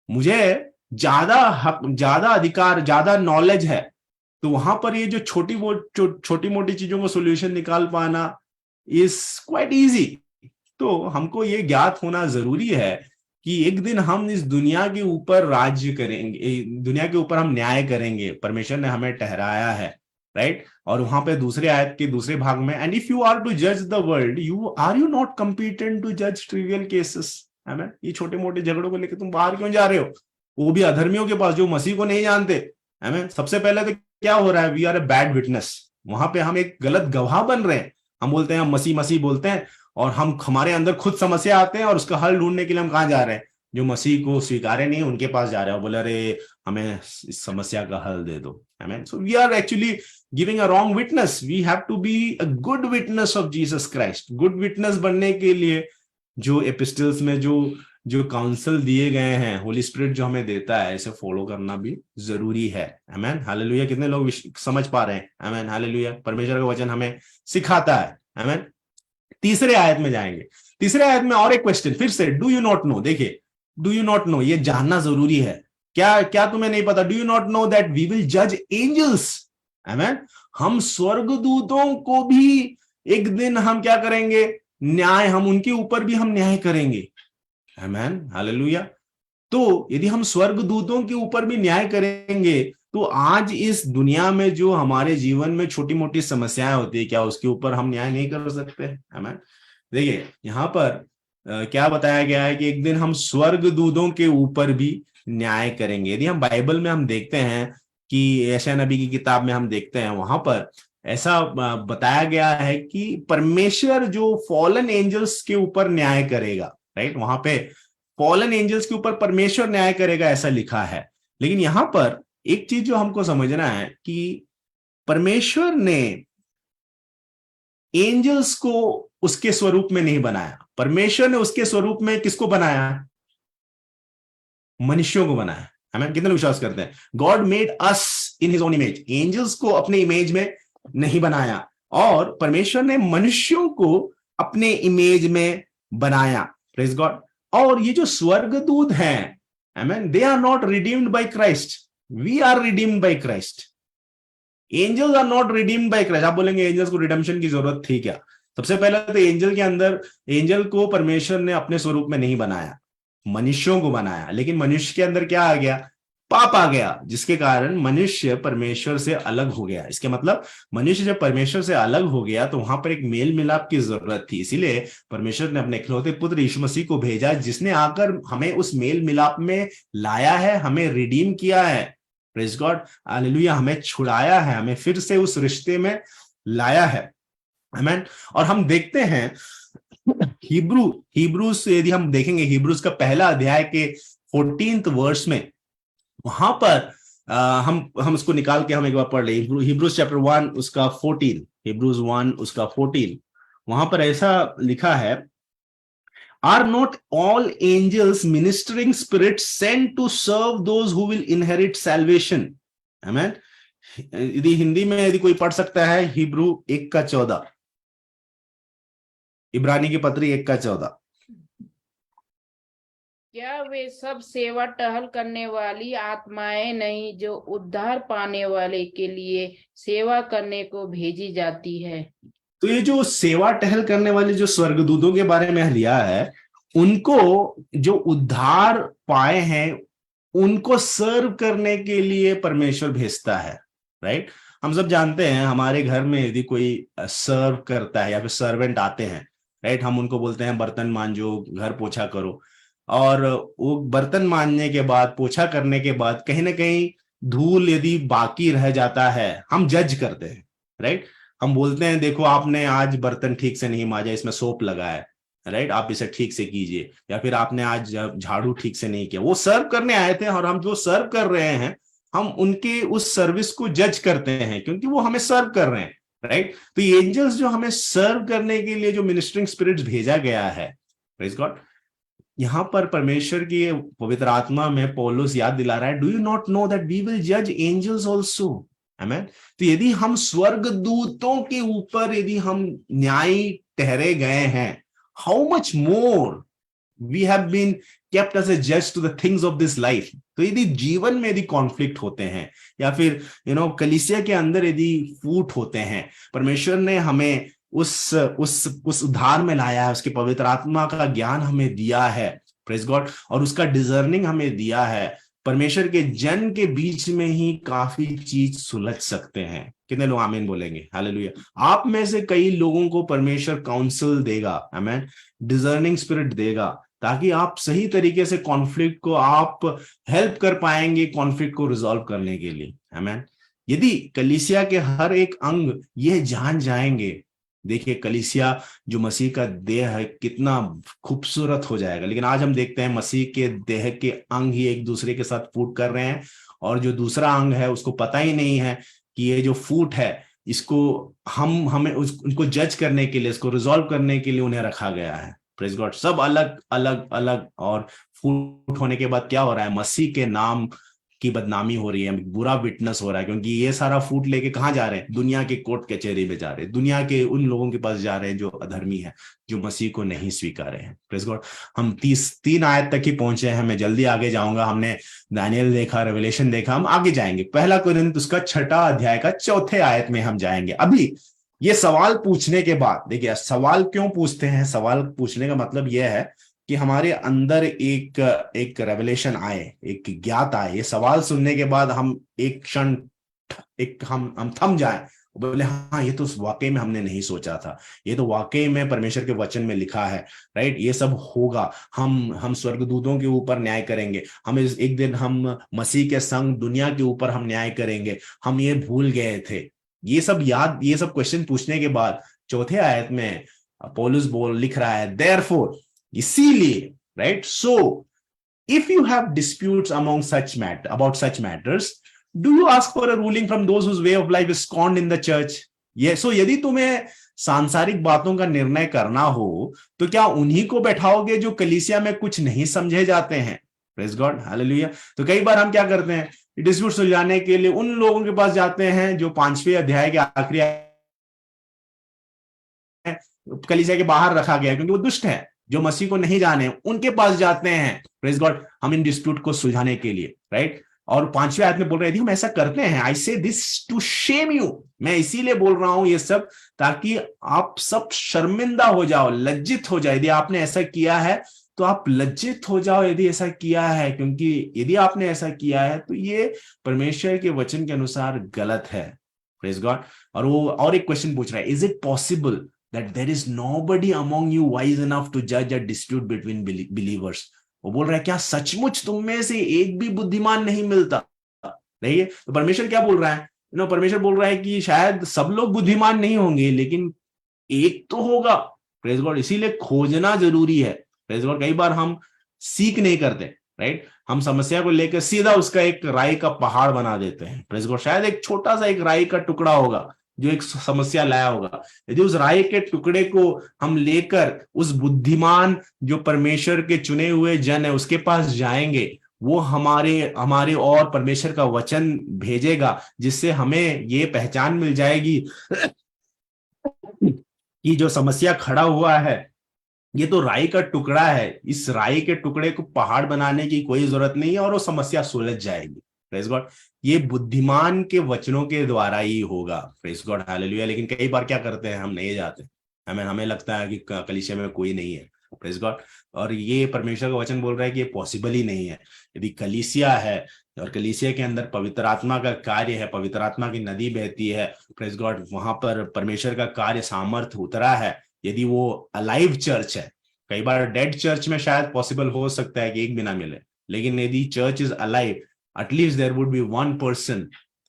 Speaker 1: मुझे ज्यादा हक, ज्यादा अधिकार, ज्यादा नॉलेज है, तो वहां पर ये जो छोटी मोटी चीजों को सोल्यूशन निकाल पाना इज क्वाइट इजी। तो हमको ये ज्ञात होना जरूरी है कि एक दिन हम इस दुनिया के ऊपर राज्य करेंगे, दुनिया के ऊपर हम न्याय करेंगे, परमेश्वर ने हमें ठहराया है, राइट। और वहां पे दूसरे आयत के दूसरे भाग में, and if you are to जज the world, you not competent to जज ट्रिवियल केसेस। है ना, ये छोटे मोटे झगड़ों को लेकर तुम बाहर क्यों जा रहे हो, वो भी अधर्मियों के पास जो मसीह को नहीं जानते। है ना, सबसे पहले तो क्या हो रहा है, we are a bad witness. वहां पे हम एक गलत गवाह बन रहे हैं। हम बोलते हैं हम मसीह मसीह बोलते हैं, और हम हमारे अंदर खुद समस्या आते हैं और उसका हल ढूंढने के लिए हम कहां जा रहे हैं, जो मसीह को स्वीकारे नहीं उनके पास जा रहे हैं, बोले अरे हमें इस समस्या का हल दे दो। आमीन। So we are actually giving a wrong witness. We have to be a good witness of Jesus Christ. Good witness बनने के लिए जो एपिस्टल्स में जो जो काउंसल दिए गए हैं, होली स्पिरिट जो हमें देता है, इसे फॉलो करना भी जरूरी है। आमीन, हालेलुया। कितने लोग समझ पा रहे हैं? आमीन, हालेलुया। परमेश्वर का वचन हमें सिखाता है। आमीन। तीसरे आयत में जाएंगे। तीसरे आयत में और एक क्वेश्चन फिर से, डू यू नॉट नो। देखिए, डू यू नॉट नो, ये जानना जरूरी है। क्या क्या तुम्हें नहीं पता? Do you not know that we will जज एंजल्स। आमीन। हम स्वर्गदूतों को भी एक दिन हम क्या करेंगे, न्याय, हम उनके ऊपर भी हम न्याय करेंगे। आमीन, हालेलुया। तो यदि हम स्वर्गदूतों के ऊपर भी न्याय करेंगे, तो आज इस दुनिया में जो हमारे जीवन में छोटी मोटी समस्याएं होती है, क्या उसके ऊपर हम न्याय नहीं कर सकते? आमीन। देखिए, यहां पर क्या बताया गया है कि एक दिन हम स्वर्गदूतों के ऊपर भी न्याय करेंगे। यदि हम बाइबल में हम देखते हैं कि यशायाह नबी की किताब में हम देखते हैं, वहां पर ऐसा बताया गया है कि परमेश्वर जो फॉलन एंजल्स के ऊपर न्याय करेगा, राइट। वहां पे फॉलन एंजल्स के ऊपर परमेश्वर न्याय करेगा, ऐसा लिखा है। लेकिन यहां पर एक चीज जो हमको समझना है कि परमेश्वर ने एंजल्स को उसके स्वरूप में नहीं बनाया। परमेश्वर ने उसके स्वरूप में किसको बनाया? मनुष्यों को बनाया। हमें कितने विश्वास करते हैं? God made us in his own image. Angels को अपने इमेज में नहीं बनाया, और परमेश्वर ने मनुष्यों को अपने इमेज में बनाया। Praise God. और ये जो स्वर्गदूत हैं, आमीन, they are not redeemed by Christ, we are redeemed by Christ. Angels are not redeemed by Christ. आप बोलेंगे एंजल्स को रिडेम्पशन की जरूरत थी क्या? सबसे पहले तो एंजल के अंदर, एंजल को परमेश्वर ने अपने स्वरूप में नहीं बनाया, मनुष्यों को बनाया। लेकिन मनुष्य के अंदर क्या आ गया? पाप आ गया, जिसके कारण मनुष्य परमेश्वर से अलग हो गया। इसके मतलब मनुष्य जब परमेश्वर से अलग हो गया तो वहां पर एक मेल मिलाप की जरूरत थी। इसीलिए परमेश्वर ने अपने इकलौते पुत्र यीशु मसीह को भेजा, जिसने आकर हमें उस मेल मिलाप में लाया है, हमें रिडीम किया है। Praise God, hallelujah. हमें छुड़ाया है, हमें फिर से उस रिश्ते में लाया है। आमीन। और हम देखते हैं हिब्रूज यदि हम देखेंगे, हिब्रूज का पहला अध्याय के 14th वर्स में, वहां पर हम उसको निकाल के हम एक बार पढ़ ले। हिब्रूज चैप्टर 1 उसका 14, हिब्रूज 1 उसका 14, वहां पर ऐसा लिखा है, are not all angels ministering spirits sent to serve those who will inherit salvation. आमीन। यदि हिंदी में यदि कोई पढ़ सकता है, हिब्रू 1:14, इब्रानी की पत्री 1:14।
Speaker 2: क्या वे सब सेवा टहल करने वाली आत्माएं नहीं, जो उद्धार पाने वाले के लिए सेवा करने को भेजी जाती है?
Speaker 1: तो ये जो सेवा टहल करने वाले जो स्वर्गदूतों के बारे में लिया है, उनको जो उद्धार पाए हैं उनको सर्व करने के लिए परमेश्वर भेजता है, राइट। हम सब जानते हैं, हमारे घर में यदि कोई सर्व करता है या फिर सर्वेंट आते हैं, राइट, हम उनको बोलते हैं बर्तन मांजो, घर पोछा करो। और वो बर्तन मांजने के बाद, पोछा करने के बाद कहीं ना कहीं धूल यदि बाकी रह जाता है, हम जज करते हैं, राइट। हम बोलते हैं देखो आपने आज बर्तन ठीक से नहीं मांजा, इसमें सोप लगा है, राइट, आप इसे ठीक से कीजिए। या फिर आपने आज झाड़ू ठीक से नहीं किया। वो सर्व करने आए थे और हम जो सर्व कर रहे हैं, हम उनके उस सर्विस को जज करते हैं, क्योंकि वो हमें सर्व कर रहे हैं, राइट। तो ये एंजल्स जो हमें सर्व करने के लिए जो मिनिस्टरिंग स्पिरिट्स भेजा गया है, प्रेज गॉड, यहां पर परमेश्वर की पवित्र आत्मा में पौलुस याद दिला रहा है, do you not know that we will जज एंजल्स ऑल्सो। आमेन। तो यदि हम स्वर्गदूतों के ऊपर यदि हम न्यायी ठहरे गए हैं, how much more we have been kept as a जज to the things of this life. तो यदि जीवन में यदि कॉन्फ्लिक्ट होते हैं या फिर कलीसिया के अंदर यदि फूट होते हैं, परमेश्वर ने हमें उस उद्धार में लाया है, उसके पवित्र आत्मा का ज्ञान हमें दिया है, प्रेज गॉड, और उसका डिजर्निंग हमें दिया है। परमेश्वर के जन के बीच में ही काफी चीज सुलझ सकते हैं। कितने लोग आमीन बोलेंगे? हालेलुया। आप में से कई लोगों को परमेश्वर काउंसिल देगा, आमीन, डिजर्निंग स्पिरिट देगा, ताकि आप सही तरीके से कॉन्फ्लिक्ट को आप हेल्प कर पाएंगे, कॉन्फ्लिक्ट को रिजॉल्व करने के लिए, आमीन। यदि कलीसिया के हर एक अंग ये जान जाएंगे, देखिए कलीसिया जो मसीह का देह है कितना खूबसूरत हो जाएगा। लेकिन आज हम देखते हैं मसीह के देह के अंग ही एक दूसरे के साथ फूट कर रहे हैं, और जो दूसरा अंग है उसको पता ही नहीं है कि ये जो फूट है इसको उनको जज करने के लिए, इसको रिजॉल्व करने के लिए उन्हें रखा गया है। Praise God. सब अलग अलग अलग, और फूट होने के बाद क्या हो रहा है? मसीह के नाम की बदनामी हो रही है, बुरा विटनेस हो रहा है, क्योंकि ये सारा फूट लेके कहाँ जा रहे हैं? दुनिया के कोर्ट कचहरी में जा रहे हैं, दुनिया के उन लोगों के पास जा रहे हैं जो अधर्मी है, जो मसीह को नहीं स्वीकारे हैं। Praise God. हम 3 आयत तक ही पहुंचे हैं, मैं जल्दी आगे जाऊंगा। हमने दानियल देखा, रेवलेशन देखा, हम आगे जाएंगे। 1 कुरिन्थ उसका 6 अध्याय का 4 आयत में हम जाएंगे। अभी ये सवाल पूछने के बाद, देखिए सवाल क्यों पूछते हैं? सवाल पूछने का मतलब यह है कि हमारे अंदर एक रेवलेशन आए, एक ज्ञात आए। ये सवाल सुनने के बाद हम एक क्षण हम थम जाए, बोले हाँ ये तो वाकई में हमने नहीं सोचा था, ये तो वाकई में परमेश्वर के वचन में लिखा है, राइट, ये सब होगा। हम स्वर्गदूतों के ऊपर न्याय करेंगे, हम एक दिन हम मसीह के संग दुनिया के ऊपर हम न्याय करेंगे, हम ये भूल गए थे। ये सब क्वेश्चन पूछने के बाद 4 आयत में पौलुस लिख रहा है, देयरफॉर, इसीलिए, right, so if you have disputes among about such matters, do you ask for a ruling from those whose way of life is scorned in the church? सो यदि तुम्हें सांसारिक बातों का निर्णय करना हो तो क्या उन्हीं को बैठाओगे जो कलीसिया में कुछ नहीं समझे जाते हैं? Praise God, hallelujah. तो कई बार हम क्या करते हैं? डिस्प्यूट सुलझाने के लिए उन लोगों के पास जाते हैं जो 5वें अध्याय के आखिरी कलीसिया के बाहर रखा गया, क्योंकि वो दुष्ट है, जो मसीह को नहीं जाने, उनके पास जाते हैं, प्रेज गॉड, हम इन डिस्प्यूट को सुलझाने के लिए, राइट। और 5वें आयत में बोल रहे हैं, हम ऐसा करते हैं, आई से दिस टू शेम यू, मैं इसीलिए बोल रहा हूं ये सब ताकि आप सब शर्मिंदा हो जाओ, लज्जित हो जाए। यदि आपने ऐसा किया है तो आप लज्जित हो जाओ, यदि ऐसा किया है, क्योंकि यदि आपने ऐसा किया है तो ये परमेश्वर के वचन के अनुसार गलत है, प्रेज गॉड। और वो और एक क्वेश्चन पूछ रहा है, is it possible that there is nobody among you wise enough to judge a dispute between believers? वो बोल रहा है, क्या सचमुच तुम में से एक भी बुद्धिमान नहीं मिलता? नहीं, तो परमेश्वर क्या बोल रहा है? परमेश्वर बोल रहा है कि शायद सब लोग बुद्धिमान नहीं होंगे, लेकिन एक तो होगा, प्रेज गॉड। इसीलिए खोजना जरूरी है, प्रेज गॉड। कई बार हम सीख नहीं करते, राइट, हम समस्या को लेकर सीधा उसका एक राई का पहाड़ बना देते हैं, प्रेज गॉड। शायद एक छोटा सा एक राई का टुकड़ा होगा जो एक समस्या लाया होगा। यदि उस राय के टुकड़े को हम लेकर उस बुद्धिमान जो परमेश्वर के चुने हुए जन है उसके पास जाएंगे, वो हमारे और परमेश्वर का वचन भेजेगा, जिससे हमें ये पहचान मिल जाएगी कि जो समस्या खड़ा हुआ है ये तो राई का टुकड़ा है, इस राई के टुकड़े को पहाड़ बनाने की कोई जरूरत नहीं है और वो समस्या सुलझ जाएगी, प्रेज गॉड। ये बुद्धिमान के वचनों के द्वारा ही होगा, प्रेज गॉड, हालेलुया। लेकिन कई बार क्या करते हैं, हम नहीं जाते, हमें लगता है कि कलीसिया में कोई नहीं है, प्रेज गॉड। और ये परमेश्वर का वचन बोल रहा है कि ये पॉसिबल ही नहीं है। यदि कलीसिया है और कलीसिया के अंदर पवित्र आत्मा का कार्य है, पवित्र आत्मा की नदी बहती है, प्रेज गॉड, वहां पर परमेश्वर का कार्य सामर्थ उतरा है, यदि वो अलाइव चर्च है। कई बार डेड चर्च में शायद पॉसिबल हो सकता है कि एक भी ना मिले, लेकिन यदि church is alive, at least there would be one person,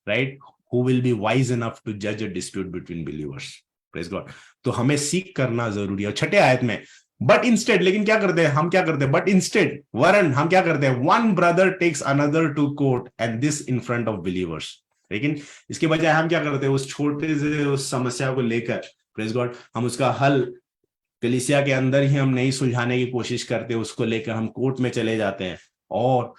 Speaker 1: right, who will be wise enough to judge a dispute between believers, praise God। तो हमें सीख करना जरूरी है। 6 आयत में, but instead, लेकिन क्या करते हैं हम? क्या करते हैं? but instead, वरन हम क्या करते हैं? one brother takes another to court and this in front of believers। लेकिन इसके बजाय हम क्या करते हैं? उस छोटे से उस समस्या को लेकर, प्रेज गॉड, हम उसका हल कलीसिया के अंदर ही हम नहीं सुलझाने की कोशिश करते, उसको लेकर हम कोर्ट में चले जाते हैं। और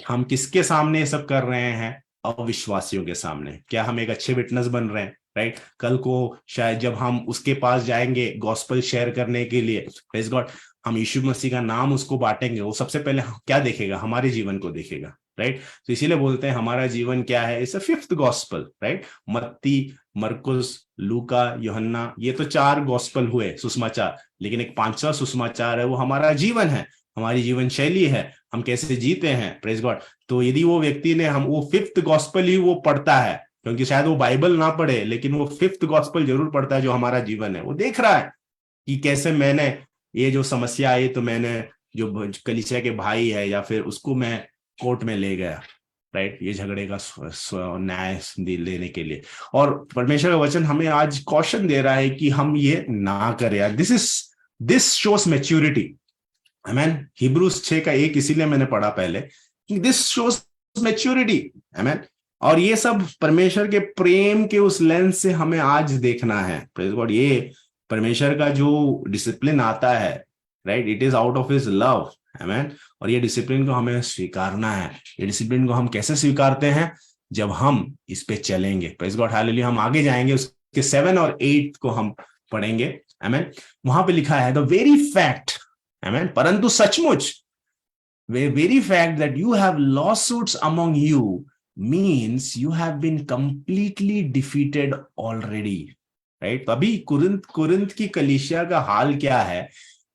Speaker 1: हम किसके सामने ये सब कर रहे हैं? अविश्वासियों के सामने? क्या हम एक अच्छे विटनेस बन रहे हैं? राइट, कल को शायद जब हम उसके पास जाएंगे गॉस्पेल शेयर करने के लिए, प्रेज गॉड, हम यीशु मसीह का नाम उसको बांटेंगे, वो सबसे पहले क्या देखेगा? हमारे जीवन को देखेगा। राइट, तो इसीलिए बोलते हैं हमारा जीवन क्या है? It's a fifth gospel. Right, मत्ती, मरकुस, लूका, यूहन्ना, ये तो 4 गॉस्पेल हुए सुसमाचार, लेकिन एक 5वां सुसमाचार है, वो हमारा जीवन है, हमारी जीवन शैली है, हम कैसे जीते हैं। Praise God. तो यदि वो व्यक्ति ने हम वो 5th गॉस्पेल ही वो पढ़ता है, क्योंकि शायद वो बाइबल ना पढ़े लेकिन वो 5th गॉस्पेल जरूर पढ़ता है, जो हमारा जीवन है, वो देख रहा है कि कैसे मैंने ये जो समस्या आई तो मैंने जो कलीसिया के भाई है या फिर उसको मैं कोर्ट में ले गया। राइट, ये झगड़े का न्याय लेने के लिए। और परमेश्वर का वचन हमें आज कॉशन दे रहा है कि हम ये ना करें। This shows maturity. Amen. Hebrews 6:1 इसीलिए मैंने पढ़ा पहले, दिस शोस मैच्योरिटी। आमेन। और ये सब परमेश्वर के प्रेम के उस लेंस से हमें आज देखना है। प्रेज गॉड, ये परमेश्वर का जो डिसिप्लिन आता है, right, it is out of his love. Amen. और ये डिसिप्लिन को हमें स्वीकारना है। ये डिसिप्लिन को हम कैसे स्वीकारते हैं? जब हम इस पे चलेंगे। Praise God, hallelujah. हम आगे जाएंगे, उसके 7 और 8 को हम पढ़ेंगे। आमेन। वहां पे लिखा है द वेरी फैक्ट, आमेन, परंतु सचमुच, very fact that you have lawsuits among you means you have been completely defeated already. Right, तो अभी कुरिन्थ की कलीसिया का हाल क्या है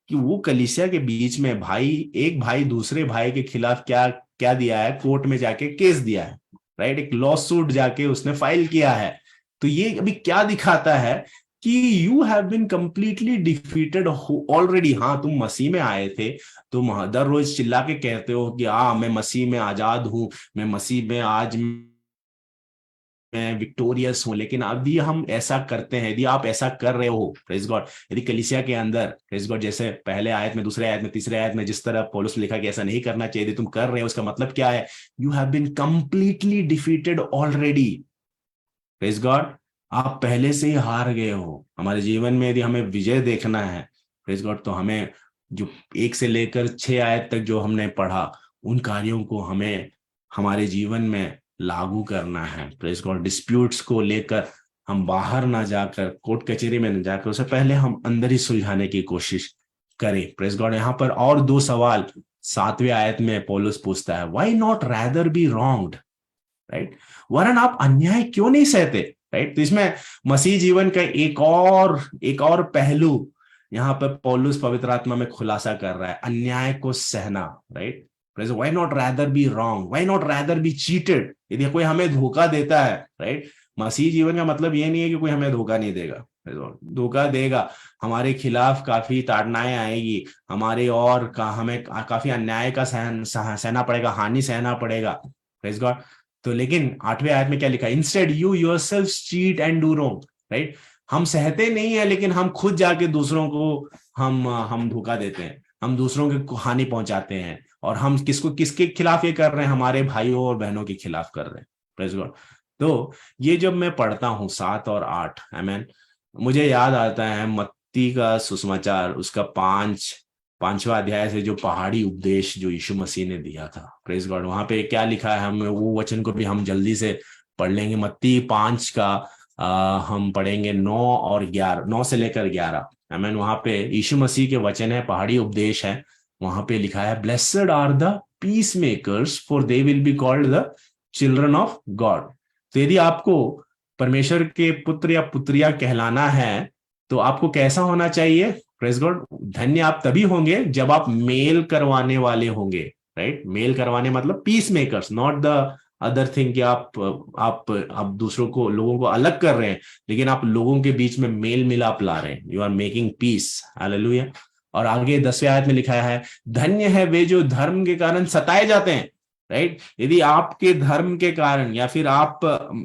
Speaker 1: कि वो कलीसिया के बीच में एक भाई दूसरे भाई के खिलाफ क्या क्या दिया है? कोर्ट में जाके केस दिया है। राइट, एक लॉ सूट जाके उसने फाइल किया है। तो ये अभी क्या दिखाता है कि you have been completely defeated already. हाँ, तुम मसीह में आए थे, तुम हर रोज चिल्ला के कहते हो कि मैं मसीह में आजाद हूं, मैं मसीह में आज मैं विक्टोरियस हूं, लेकिन अभी हम ऐसा करते हैं। यदि आप ऐसा कर रहे हो, प्रेज गॉड, यदि कलीसिया के अंदर, प्रेज गॉड, जैसे पहले आयत में, दूसरे आयत में, तीसरे आयत में जिस तरह पौलुस लिखा कि ऐसा नहीं करना चाहिए, यदि तुम कर रहे हो, उसका मतलब क्या है? You have been completely defeated already. Praise God, आप पहले से ही हार गए हो। हमारे जीवन में यदि हमें विजय देखना है, प्रेज गॉड, तो हमें जो 1 से लेकर 6 आयत तक जो हमने पढ़ा, उन कार्यों को हमें हमारे जीवन में लागू करना है। प्रेज गॉड, डिस्प्यूट्स को लेकर हम बाहर ना जाकर, कोर्ट कचहरी में ना जाकर, उससे पहले हम अंदर ही सुलझाने की कोशिश करें। प्रेज गॉड, यहाँ पर और 2 सवाल 7वें आयत में पौलुस पूछता है, why not rather be wronged. Right, वरन आप अन्याय क्यों नहीं सहते? राइट, तो इसमें मसीह जीवन का एक और पहलू यहाँ पर पौलुस पवित्र आत्मा में खुलासा कर रहा है, अन्याय को सहना। Right, why not rather be wrong, why not rather B cheated. यदि कोई हमें धोखा देता है, राइट, मसीह जीवन का मतलब ये नहीं है कि कोई हमें धोखा नहीं देगा। धोखा देगा, हमारे खिलाफ काफी ताड़नाएं आएगी, हमें काफी अन्याय का सहना पड़ेगा, हानि सहना पड़ेगा। Praise God. तो लेकिन 8वें आयत में क्या लिखा है? Instead you yourself cheat and do wrong. Right, हम सहते नहीं है, लेकिन हम खुद जाके दूसरों को हम धोखा देते हैं, हम दूसरों को हानि पहुंचाते हैं। और हम किसके खिलाफ ये कर रहे हैं? हमारे भाइयों और बहनों के खिलाफ कर रहे हैं। Praise God. तो ये जब मैं पढ़ता हूं 7 और 8, आमेन, मुझे याद आता है मत्ती का सुसमाचार, उसका 5वां अध्याय से जो पहाड़ी उपदेश जो यीशु मसीह ने दिया था। प्रेज गॉड, वहां पे क्या लिखा है? हम वो वचन को भी हम जल्दी से पढ़ लेंगे। मत्ती 5 का हम पढ़ेंगे 9 से लेकर 11। आमीन। वहां पे यीशु मसीह के वचन है, पहाड़ी उपदेश है। वहां पे लिखा है, blessed are the peacemakers for they will be called the children of God. तो यदि आपको परमेश्वर के पुत्र या पुत्रिया कहलाना है तो आपको कैसा होना चाहिए? प्रेज गॉड, धन्य आप तभी होंगे जब आप मेल करवाने वाले होंगे। राइट, मेल करवाने मतलब peacemakers, not the other thing कि आप दूसरों को, लोगों को अलग कर रहे हैं, लेकिन आप लोगों के बीच में मेल मिलाप ला रहे हैं। You are making peace. हालेलुया। और आगे 10वें आयत में लिखा है, धन्य है वे जो धर्म के कारण सताए जाते हैं। राइट, यदि आपके धर्म के कारण या फिर आपको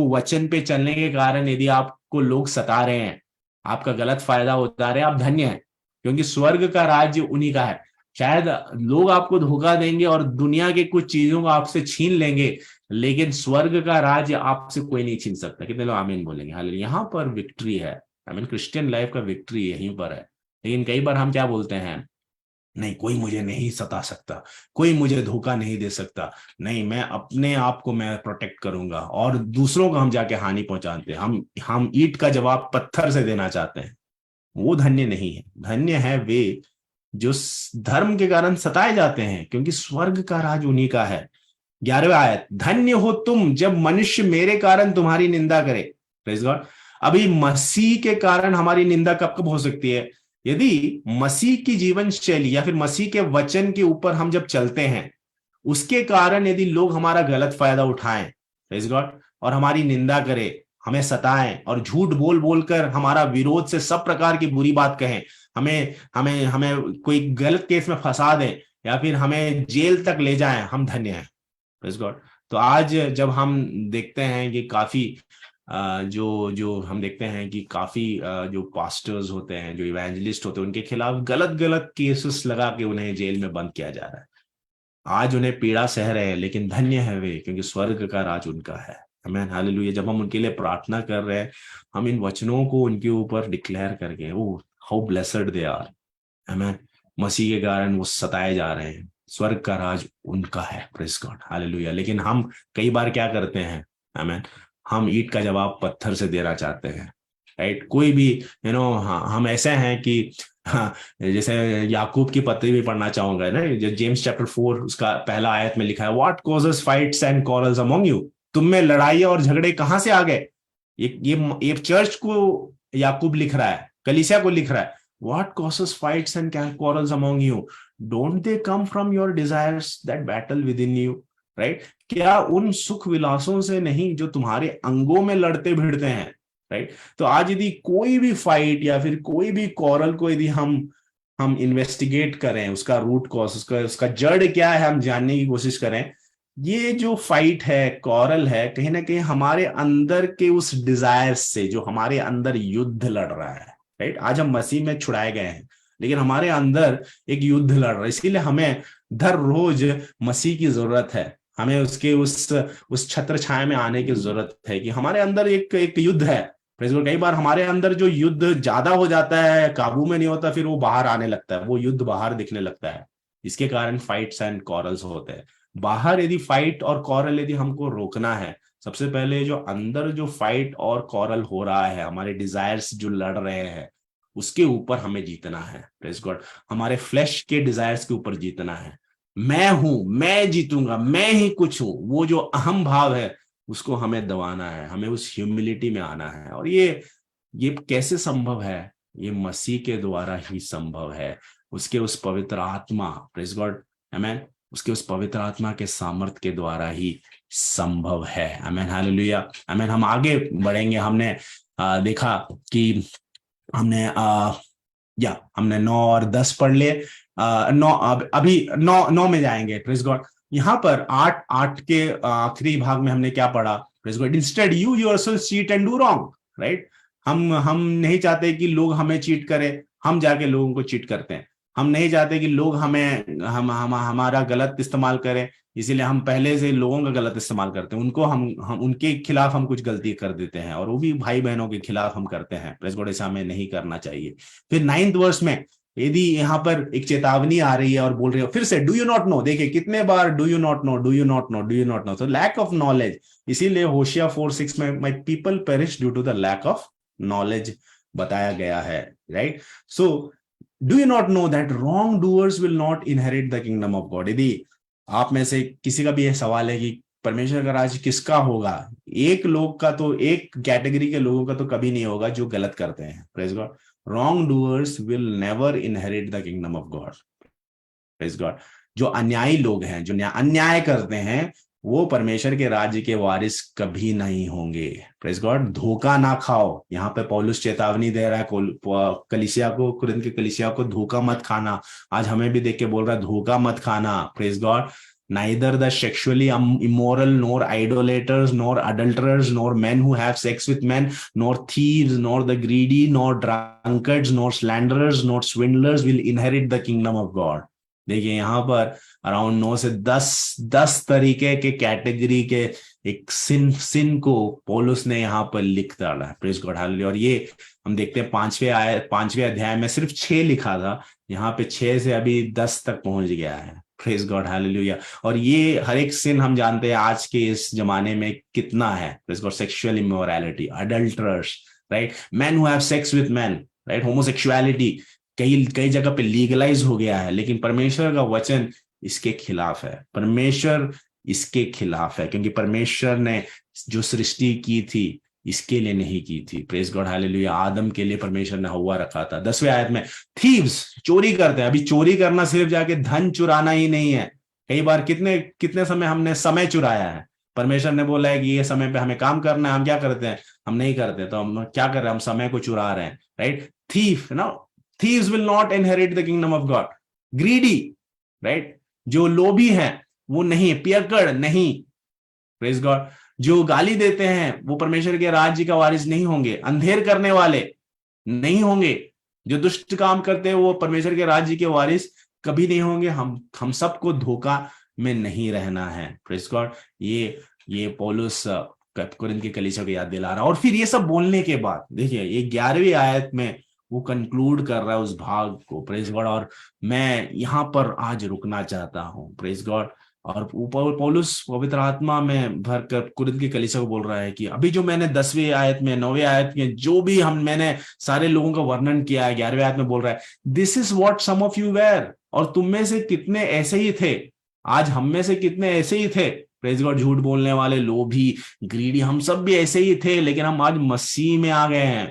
Speaker 1: वचन पे चलने के कारण यदि आपको लोग सता रहे हैं, आपका गलत फायदा उठा रहे हैं, आप धन्य हैं, क्योंकि स्वर्ग का राज्य उन्हीं का है। शायद लोग आपको धोखा देंगे और दुनिया के कुछ चीजों को आपसे छीन लेंगे, लेकिन स्वर्ग का राज्य आपसे कोई नहीं छीन सकता। कितने लोग आमीन बोलेंगे? हालेलुया। यहाँ पर विक्ट्री है। आमीन। क्रिश्चियन लाइफ का विक्ट्री यहीं पर है। लेकिन कई बार हम क्या बोलते हैं, नहीं, कोई मुझे नहीं सता सकता, कोई मुझे धोखा नहीं दे सकता, नहीं, मैं अपने आप को मैं प्रोटेक्ट करूंगा, और दूसरों को हम जाके हानि पहुंचाते हैं, हम ईंट का जवाब पत्थर से देना चाहते हैं। वो धन्य नहीं है। धन्य है वे जो धर्म के कारण सताए जाते हैं, क्योंकि स्वर्ग का राज उन्हीं का है। 11वां आयत, धन्य हो तुम जब मनुष्य मेरे कारण तुम्हारी निंदा करे। Praise God. अभी मसीह के कारण हमारी निंदा कब कब हो सकती है? यदि मसीह की जीवन शैली या फिर मसीह के वचन के ऊपर हम जब चलते हैं, उसके कारण यदि लोग हमारा गलत फायदा उठाएं, प्रेज गॉड, और हमारी निंदा करें, हमें सताएं और झूठ बोल बोलकर हमारा विरोध से सब प्रकार की बुरी बात कहें, हमें हमें हमें कोई गलत केस में फंसा दें या फिर हमें जेल तक ले जाएं, हम धन्य हैं। Praise God. तो आज जब हम देखते हैं कि काफी जो जो हम देखते हैं कि काफी जो पास्टर्स होते हैं, जो इवेंजलिस्ट होते हैं, उनके खिलाफ गलत गलत केसेस लगा के उन्हें जेल में बंद किया जा रहा है। आज उन्हें पीड़ा सह रहे हैं, लेकिन धन्य है वे, क्योंकि स्वर्ग का राज उनका है। आमीन, हालेलुया। जब हम उनके लिए प्रार्थना कर रहे हैं, हम इन वचनों को उनके ऊपर डिक्लेयर करके, ओ हाउ ब्लेसड दे आर, आमीन, मसीह के कारण वो सताए जा रहे हैं, स्वर्ग का राज उनका है। Praise God, hallelujah. लेकिन हम कई बार क्या करते हैं, आमीन, हम ईंट का जवाब पत्थर से देना चाहते हैं, राइट? कोई भी हम ऐसे हैं कि हाँ, जैसे याकूब की पत्री भी पढ़ना चाहूंगा ना, जो जेम्स चैप्टर 4 उसका पहला आयत में लिखा है, what causes fights and quarrels among you, तुम में लड़ाई और झगड़े कहां से आ गए? ये चर्च को याकूब लिख रहा है, कलीसिया को लिख रहा है, what causes fights and quarrels among you, don't they come from your desires that battle with in you, right? क्या उन सुख विलासों से नहीं जो तुम्हारे अंगों में लड़ते भिड़ते हैं, राइट? तो आज यदि कोई भी फाइट या फिर कोई भी कॉरल को यदि हम इन्वेस्टिगेट करें, उसका रूट कॉज, उसका जड़ क्या है, हम जानने की कोशिश करें, ये जो फाइट है, कॉरल है, कहीं ना कहीं हमारे अंदर के उस डिजायर से, जो हमारे अंदर युद्ध लड़ रहा है, राइट? आज हम मसीह में छुड़ाए गए हैं, लेकिन हमारे अंदर एक युद्ध लड़ रहा है। इसीलिए हमें हर रोज मसीह की जरूरत है, हमें उसके उस छत्र छाया में आने की जरूरत है कि हमारे अंदर एक युद्ध है। कई बार हमारे अंदर जो युद्ध ज्यादा हो जाता है, काबू में नहीं होता, फिर वो बाहर आने लगता है, वो युद्ध बाहर दिखने लगता है। इसके कारण फाइट्स एंड कॉरल्स होते हैं। बाहर यदि फाइट और कॉरल यदि हमको रोकना है, सबसे पहले जो अंदर जो फाइट और कॉरल हो रहा है, हमारे डिजायर्स जो लड़ रहे हैं, उसके ऊपर हमें जीतना है। Praise God. हमारे फ्लैश के डिजायर्स के ऊपर जीतना है। मैं हूं, मैं जीतूंगा, मैं ही कुछ हूं, वो जो अहम भाव है उसको हमें दबाना है, हमें उस ह्यूमिलिटी में आना है। और ये कैसे संभव है? ये मसीह के द्वारा ही संभव है, उसके उस पवित्र आत्मा, प्रेज गॉड, आमेन, उसके उस पवित्र आत्मा के सामर्थ के द्वारा ही संभव है। आमेन, हालेलुया, आमेन। हम आगे बढ़ेंगे। हमने देखा कि हमने हमने 9 और 10 पढ़ लिए। 9, अभी 9 में जाएंगे। Praise God. यहाँ पर 8 के आखिरी भाग में हमने क्या पढ़ा? Praise God, instead you yourself cheat and do wrong, right? हम नहीं चाहते कि लोग हमें चीट करें, हम जाके लोगों को चीट करते हैं। हम नहीं चाहते कि लोग हमारा गलत इस्तेमाल करें, इसीलिए हम पहले से लोगों का गलत इस्तेमाल करते हैं, उनको हम उनके खिलाफ हम कुछ गलती कर देते हैं, और वो भी भाई बहनों के खिलाफ हम करते हैं। प्रेज गॉड, ऐसा हमें नहीं करना चाहिए। फिर 9th वर्स में यदि यहाँ पर एक चेतावनी आ रही है और बोल रही है फिर से, डू यू नॉट नो। देखिए कितने बार do you not know, do you not know, do you not know. तो लैक ऑफ नॉलेज, इसीलिए होशिया 4:6 में my people perish due to the lack of knowledge बताया गया है, right? So do you not know that wrong doors will not inherit the kingdom of God. यदि आप में से किसी का भी यह सवाल है कि परमेश्वर का राज किसका होगा, एक लोग का तो, एक कैटेगरी के लोगों का तो कभी नहीं होगा जो गलत करते हैं। Praise God. Wrong doors will never inherit the kingdom of God. Praise God. जो अन्यायी लोग हैं, जो अन्याय करते हैं, वो परमेश्वर के राज्य के वारिस कभी नहीं होंगे। Praise God. धोखा ना खाओ। यहाँ पे पौलुस चेतावनी दे रहा है कलीसिया को, कुरिन्थ के कलीसिया को, धोखा मत खाना। आज हमें भी देख के बोल रहा है धोखा मत खाना। Praise God. Neither the sexually immoral, nor idolaters, nor adulterers, nor men who have sex with men, nor thieves, nor the greedy, nor drunkards, nor slanderers, nor swindlers will inherit the kingdom of God. देखिए यहाँ पर around 9 से 10 तरीके के category के एक सिन को पौलुस ने यहाँ पर लिख डाला है। Praise God, hallelujah. और ये हम देखते हैं 5वें अध्याय में सिर्फ 6 लिखा था, यहाँ पे 6 से अभी 10 तक पहुंच गया है। Praise God, hallelujah. और ये हर एक सिन हम जानते हैं आज के इस जमाने में कितना है। Praise God, sexual immorality, adulterers, right, man who have sex with man, right, homosexuality कई कई जगह पे लीगलाइज हो गया है, लेकिन परमेश्वर का वचन इसके खिलाफ है। परमेश्वर इसके खिलाफ है, क्योंकि परमेश्वर ने जो सृष्टि की थी इसके लिए नहीं की थी। Praise God, hallelujah. आदम के लिए परमेश्वर ने हव्वा रखा था। 10वें आयत में थीव्स, चोरी करते हैं। अभी चोरी करना सिर्फ जाके धन चुराना ही नहीं है। कई बार कितने कितने समय हमने समय चुराया है। परमेश्वर ने बोला है कि ये समय पे हमें काम करना है, हम क्या करते हैं, हम नहीं करते। तो हम क्या कर रहे हैं, हम समय को चुरा रहे हैं, राइट। थीफ ना, thieves will not inherit the kingdom of God. Greedy, right, जो लोभी है वो नहीं, पियक्कड़ नहीं, प्रेज गॉड, जो गाली देते हैं वो परमेश्वर के राज्य का वारिस नहीं होंगे। अंधेर करने वाले नहीं होंगे, जो दुष्ट काम करते हैं वो परमेश्वर के राज्य के वारिस कभी नहीं होंगे। हम सबको धोखा में नहीं रहना है। प्रेज गॉड, ये पौलुस कुरिन्थ की कलीसिया को याद दिला रहा है। और फिर ये सब बोलने के बाद देखिए ये 11वीं आयत में वो कंक्लूड कर रहा है उस भाग को। प्रेज गॉड, और मैं यहां पर आज रुकना चाहता हूं। प्रेज गॉड, और ऊपर पौलुस पवित्र आत्मा में भरकर कुरिन्थ की कलीसिया को बोल रहा है कि अभी जो मैंने 10वीं आयत में, 9वीं आयत में जो भी मैंने सारे लोगों का वर्णन किया है, 11वीं आयत में बोल रहा है, this is what some of you were. और तुम में से कितने ऐसे ही थे, आज हम में से कितने ऐसे ही थे। प्रेज गॉड, झूठ बोलने वाले, लोभी, ग्रीडी, हम सब भी ऐसे ही थे, लेकिन हम आज मसीह में आ गए हैं।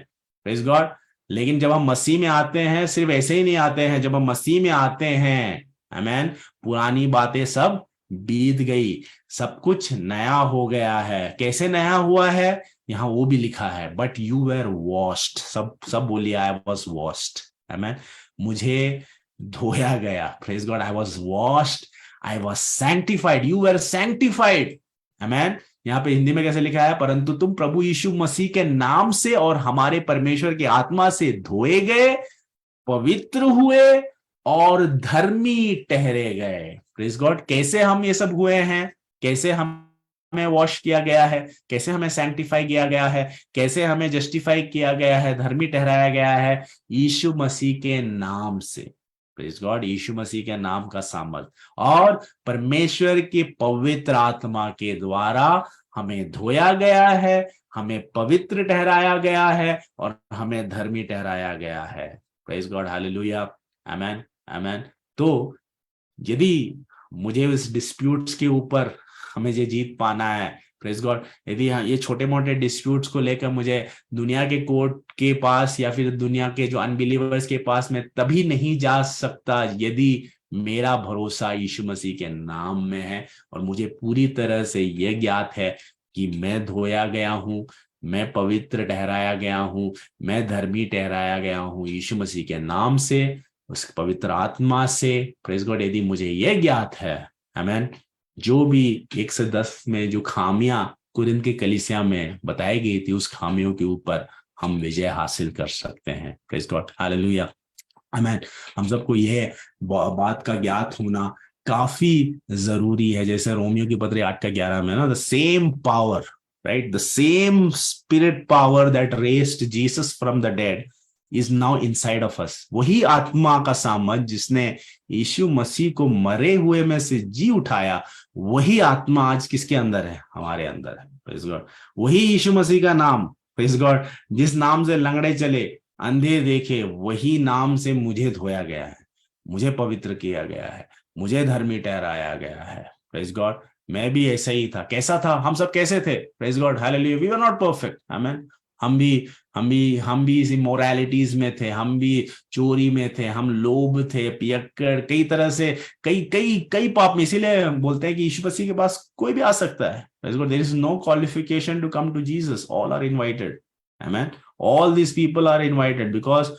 Speaker 1: प्रेज गॉड, लेकिन जब हम मसीह में आते हैं, सिर्फ ऐसे ही नहीं आते हैं, जब हम मसीह में आते हैं, आमीन, पुरानी बातें सब बीत गई, सब कुछ नया हो गया है। कैसे नया हुआ है, यहां वो भी लिखा है, बट यू वेर वॉश्ड। सब बोलिए, आई वॉज वॉश्ड, आमीन, मुझे धोया गया। Praise God, I was washed, I was sanctified, you were sanctified, आमीन। यहाँ पे हिंदी में कैसे लिखा है, परंतु तुम प्रभु यीशु मसीह के नाम से और हमारे परमेश्वर की आत्मा से धोए गए, पवित्र हुए और धर्मी ठहरे गए। प्रेज गॉड, कैसे हम ये सब हुए हैं, कैसे हमें वॉश किया गया है, कैसे हमें सैंक्टिफाई किया गया है, कैसे हमें जस्टिफाई किया गया है, धर्मी ठहराया गया है, यीशु मसीह के नाम से। प्रेज गॉड, यीशु मसीह के नाम का सामर्थ और परमेश्वर की पवित्र आत्मा के द्वारा हमें धोया गया है, हमें पवित्र ठहराया गया है और हमें धर्मी ठहराया गया है। प्रेज गॉड, हालेलुया, आमेन, आमेन। तो यदि मुझे इस डिस्प्यूट्स के ऊपर हमें ये जीत पाना है, प्रेज गॉड, यदि ये छोटे मोटे डिस्प्यूट्स को लेकर मुझे दुनिया के कोर्ट के पास या फिर दुनिया के जो अनबिलीवर्स के पास में तभी नहीं जा सकता यदि मेरा भरोसा यीशु मसीह के नाम में है और मुझे पूरी तरह से यह ज्ञात है कि मैं धोया गया हूं, मैं पवित्र ठहराया गया हूं, मैं धर्मी ठहराया गया हूं यीशु मसीह के नाम से, उस पवित्र आत्मा से। प्रेज गॉड, यदि मुझे यह ज्ञात है, आमेन, जो भी 1 से 10 में जो खामियां कुरिन्थ की कलीसिया में बताई गई थी, उस खामियों के ऊपर हम विजय हासिल कर सकते हैं। प्रेज गॉड, हालेलुया, आमेन। हम सबको यह बात का ज्ञात होना काफी जरूरी है। जैसे रोमियो की पत्री 8:11 में ना, the same power, right, the same spirit power that raised Jesus from the dead is now inside of us. वही आत्मा का सामर्थ जिसने यीशु मसीह को मरे हुए में से जी उठाया, वही आत्मा आज किसके अंदर है, हमारे अंदर है। प्रेज गॉड, वही यीशु मसीह का नाम, प्रेज गॉड, जिस नाम से लंगड़े चले, अंधे देखे, वही नाम से मुझे धोया गया है, मुझे पवित्र किया गया है, मुझे धर्मी ठहराया गया है। प्रेज गॉड, मैं भी ऐसा ही था। कैसा था, हम सब कैसे थे? Praise God, hallelujah, we were not perfect, amen. हम भी इस इमोरलिटीज में थे, हम भी चोरी में थे, हम लोभ थे, पियक्कड़, कई तरह से कई कई कई पाप में। इसीलिए बोलते हैं कि यीशु मसीह के पास कोई भी आ सकता है। There is no qualification to come to Jesus, all are invited, आमेन। All these people are invited because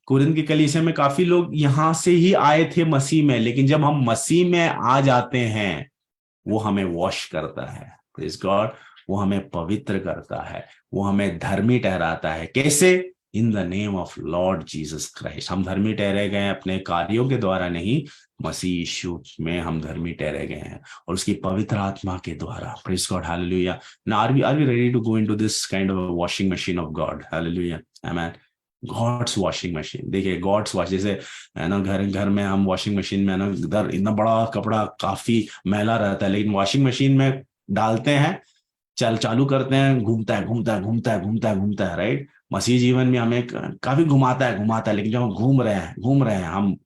Speaker 1: Corinth की कलीसिया में काफी लोग यहां से ही आए थे मसीह में, लेकिन जब हम मसीह में आ जाते हैं वो हमें वॉश करता है। प्रेज गॉड, वो हमें पवित्र करता है, वो हमें धर्मी ठहराता है। कैसे? In the name of Lord Jesus Christ. हम धर्मी ठहरे गए अपने कार्यों के द्वारा नहीं, मसीह यीशु में हम धर्मी ठहरे गए हैं और उसकी पवित्र आत्मा के द्वारा। प्रेज गॉड, हालेलुया। Now are we ready to go into this kind of washing machine of God? हालेलुया, आमेन। God's washing machine. देखिए गॉड्स वॉश, जैसे है ना, घर घर में हम वॉशिंग मशीन में है ना, इधर इतना बड़ा कपड़ा काफी मैला रहता है, लेकिन वॉशिंग मशीन में डालते हैं, चल चालू करते हैं, घूमता है घूमता है घूमता है घूमता है घूमता है, राइट। मसीह जीवन में हमें काफी घुमाता है, लेकिन जब हम घूम रहे हैं हम,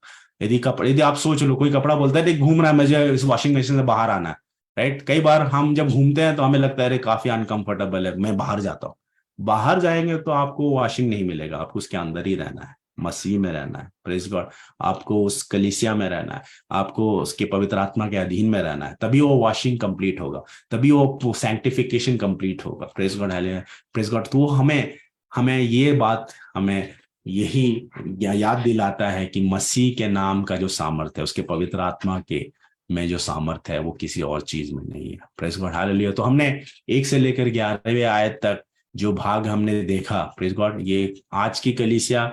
Speaker 1: यदि आप सोच लो, कोई कपड़ा बोलता है देख घूम रहा है, मुझे इस वॉशिंग मशीन से बाहर आना है, राइट। कई बार हम जब घूमते हैं तो हमें लगता है अरे काफी अनकंफर्टेबल है, मैं बाहर जाता हूँ। बाहर जाएंगे तो आपको वॉशिंग नहीं मिलेगा, आपको उसके अंदर ही रहना है, मसीह में रहना है, प्रेज गॉड। आपको उस कलीसिया में रहना है, आपको उसके पवित्र आत्मा के अधीन में रहना है, तभी वो वॉशिंग कंप्लीट होगा, तभी वो सैंक्टिफिकेशन कंप्लीट होगा, praise God, hallelujah, praise God. तो हमें हमें ये बात, हमें यही याद दिलाता है कि मसीह के नाम का जो सामर्थ्य है, उसके पवित्र आत्मा के में जो सामर्थ्य है, वो किसी और चीज में नहीं है, प्रेज गॉड, हालेलुया। तो हमने 1 से लेकर 11वें आयत तक जो भाग हमने देखा, प्रेज गॉड, ये आज की कलीसिया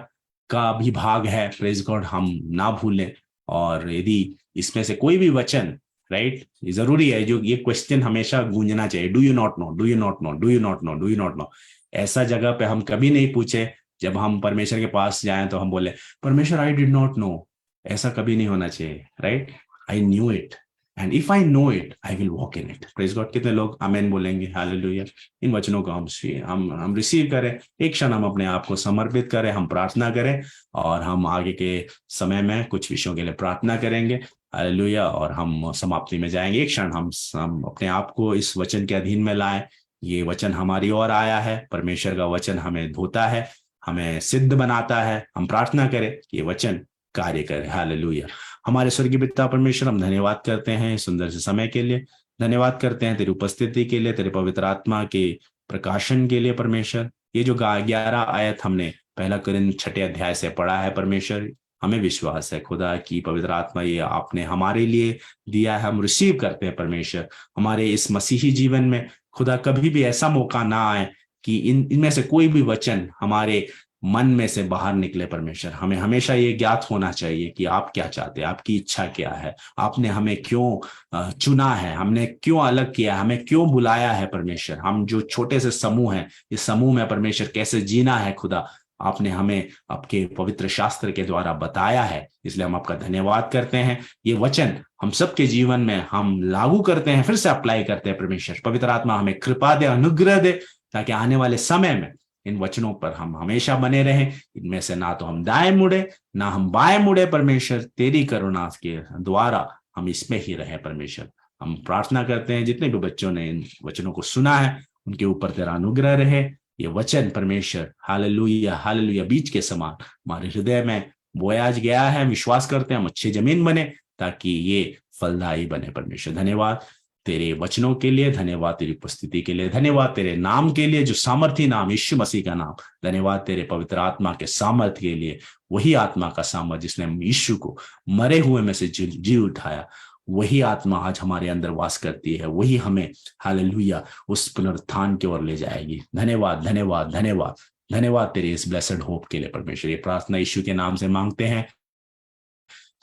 Speaker 1: का भी भाग है, प्रेज गॉड, हम ना भूलें। और यदि इसमें से कोई भी वचन, राइट, ये जरूरी है, जो ये क्वेश्चन हमेशा गूंजना चाहिए, do you not know, do you not know, do you not know, do you not no. ऐसा जगह पे हम कभी नहीं पूछे, जब हम परमेश्वर के पास जाएं तो हम बोले परमेश्वर आई डिड नॉट नो। ऐसा कभी नहीं होना चाहिए, right. I knew it, and if I know it I will walk in it, praise God. कितने लोग आमेन बोलेंगे, हालेलुया। इन वचनों को हम रिसीव करें, एक क्षण हम अपने आप को समर्पित करें, हम प्रार्थना करें, और हम आगे के समय में कुछ विषयों के लिए प्रार्थना करेंगे, हालेलुया, और हम समाप्ति में जाएंगे। एक क्षण हम अपने आप को इस वचन के अधीन में लाएं। ये वचन हमारी ओर आया है, परमेश्वर का वचन हमें धोता है, हमें सिद्ध बनाता है। हम प्रार्थना करें कि ये वचन कार्य करे, हालेलुया। हमारे स्वर्गीय पिता परमेश्वर, हम धन्यवाद करते हैं सुंदर से समय के लिए, धन्यवाद करते हैं तेरी उपस्थिति के लिए, तेरे पवित्र आत्मा के प्रकाशन के लिए, परमेश्वर। ये जो 11 आयत हमने 1 कोरिन्थ 6 अध्याय से पढ़ा है, परमेश्वर, हमें विश्वास है खुदा की पवित्र आत्मा ये आपने हमारे लिए दिया है, हम रिसीव करते हैं परमेश्वर। हमारे इस मसीही जीवन में खुदा कभी भी ऐसा मौका ना आए कि इनमें से कोई भी वचन हमारे मन में से बाहर निकले, परमेश्वर। हमें हमेशा ये ज्ञात होना चाहिए कि आप क्या चाहते हैं, आपकी इच्छा क्या है, आपने हमें क्यों चुना है, हमने क्यों अलग किया, हमें क्यों बुलाया है, परमेश्वर। हम जो छोटे से समूह हैं, इस समूह में परमेश्वर कैसे जीना है, खुदा आपने हमें आपके पवित्र शास्त्र के द्वारा बताया है, इसलिए हम आपका धन्यवाद करते हैं। ये वचन हम सबके जीवन में हम लागू करते हैं, फिर से अप्लाई करते हैं, परमेश्वर। पवित्र आत्मा हमें कृपा दे, अनुग्रह दे, ताकि आने वाले समय में इन वचनों पर हम हमेशा बने रहें। इनमें से ना तो हम दाएं मुड़े ना हम बाएं मुड़े, परमेश्वर। तेरी करुणा के द्वारा हम इसमें ही रहे, परमेश्वर। हम प्रार्थना करते हैं जितने भी बच्चों ने इन वचनों को सुना है, उनके ऊपर तेरा अनुग्रह रहे। ये वचन परमेश्वर, हालेलुया हालेलुया, बीज के समान हमारे हृदय में बोया गया है। विश्वास करते हैं हम अच्छी जमीन बने, ताकि ये फलदायी बने, परमेश्वर। धन्यवाद तेरे वचनों के लिए, धन्यवाद तेरी उपस्थिति के लिए, धन्यवाद तेरे नाम के लिए, जो सामर्थी नाम यीशु मसीह का नाम। धन्यवाद तेरे पवित्र आत्मा के सामर्थ्य के लिए, वही आत्मा का सामर्थ्य जिसने यीशु को मरे हुए में से जी उठाया, वही आत्मा आज हमारे अंदर वास करती है, वही हमें हालेलुया उस पुनरुत्थान की ओर ले जाएगी। धन्यवाद धन्यवाद धन्यवाद धन्यवाद तेरे इस ब्लेसड होप के लिए, परमेश्वर। ये प्रार्थना यीशु के नाम से मांगते हैं,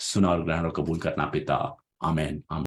Speaker 1: सुना और ग्रहण और कबूल करना पिता, आमीन आमीन।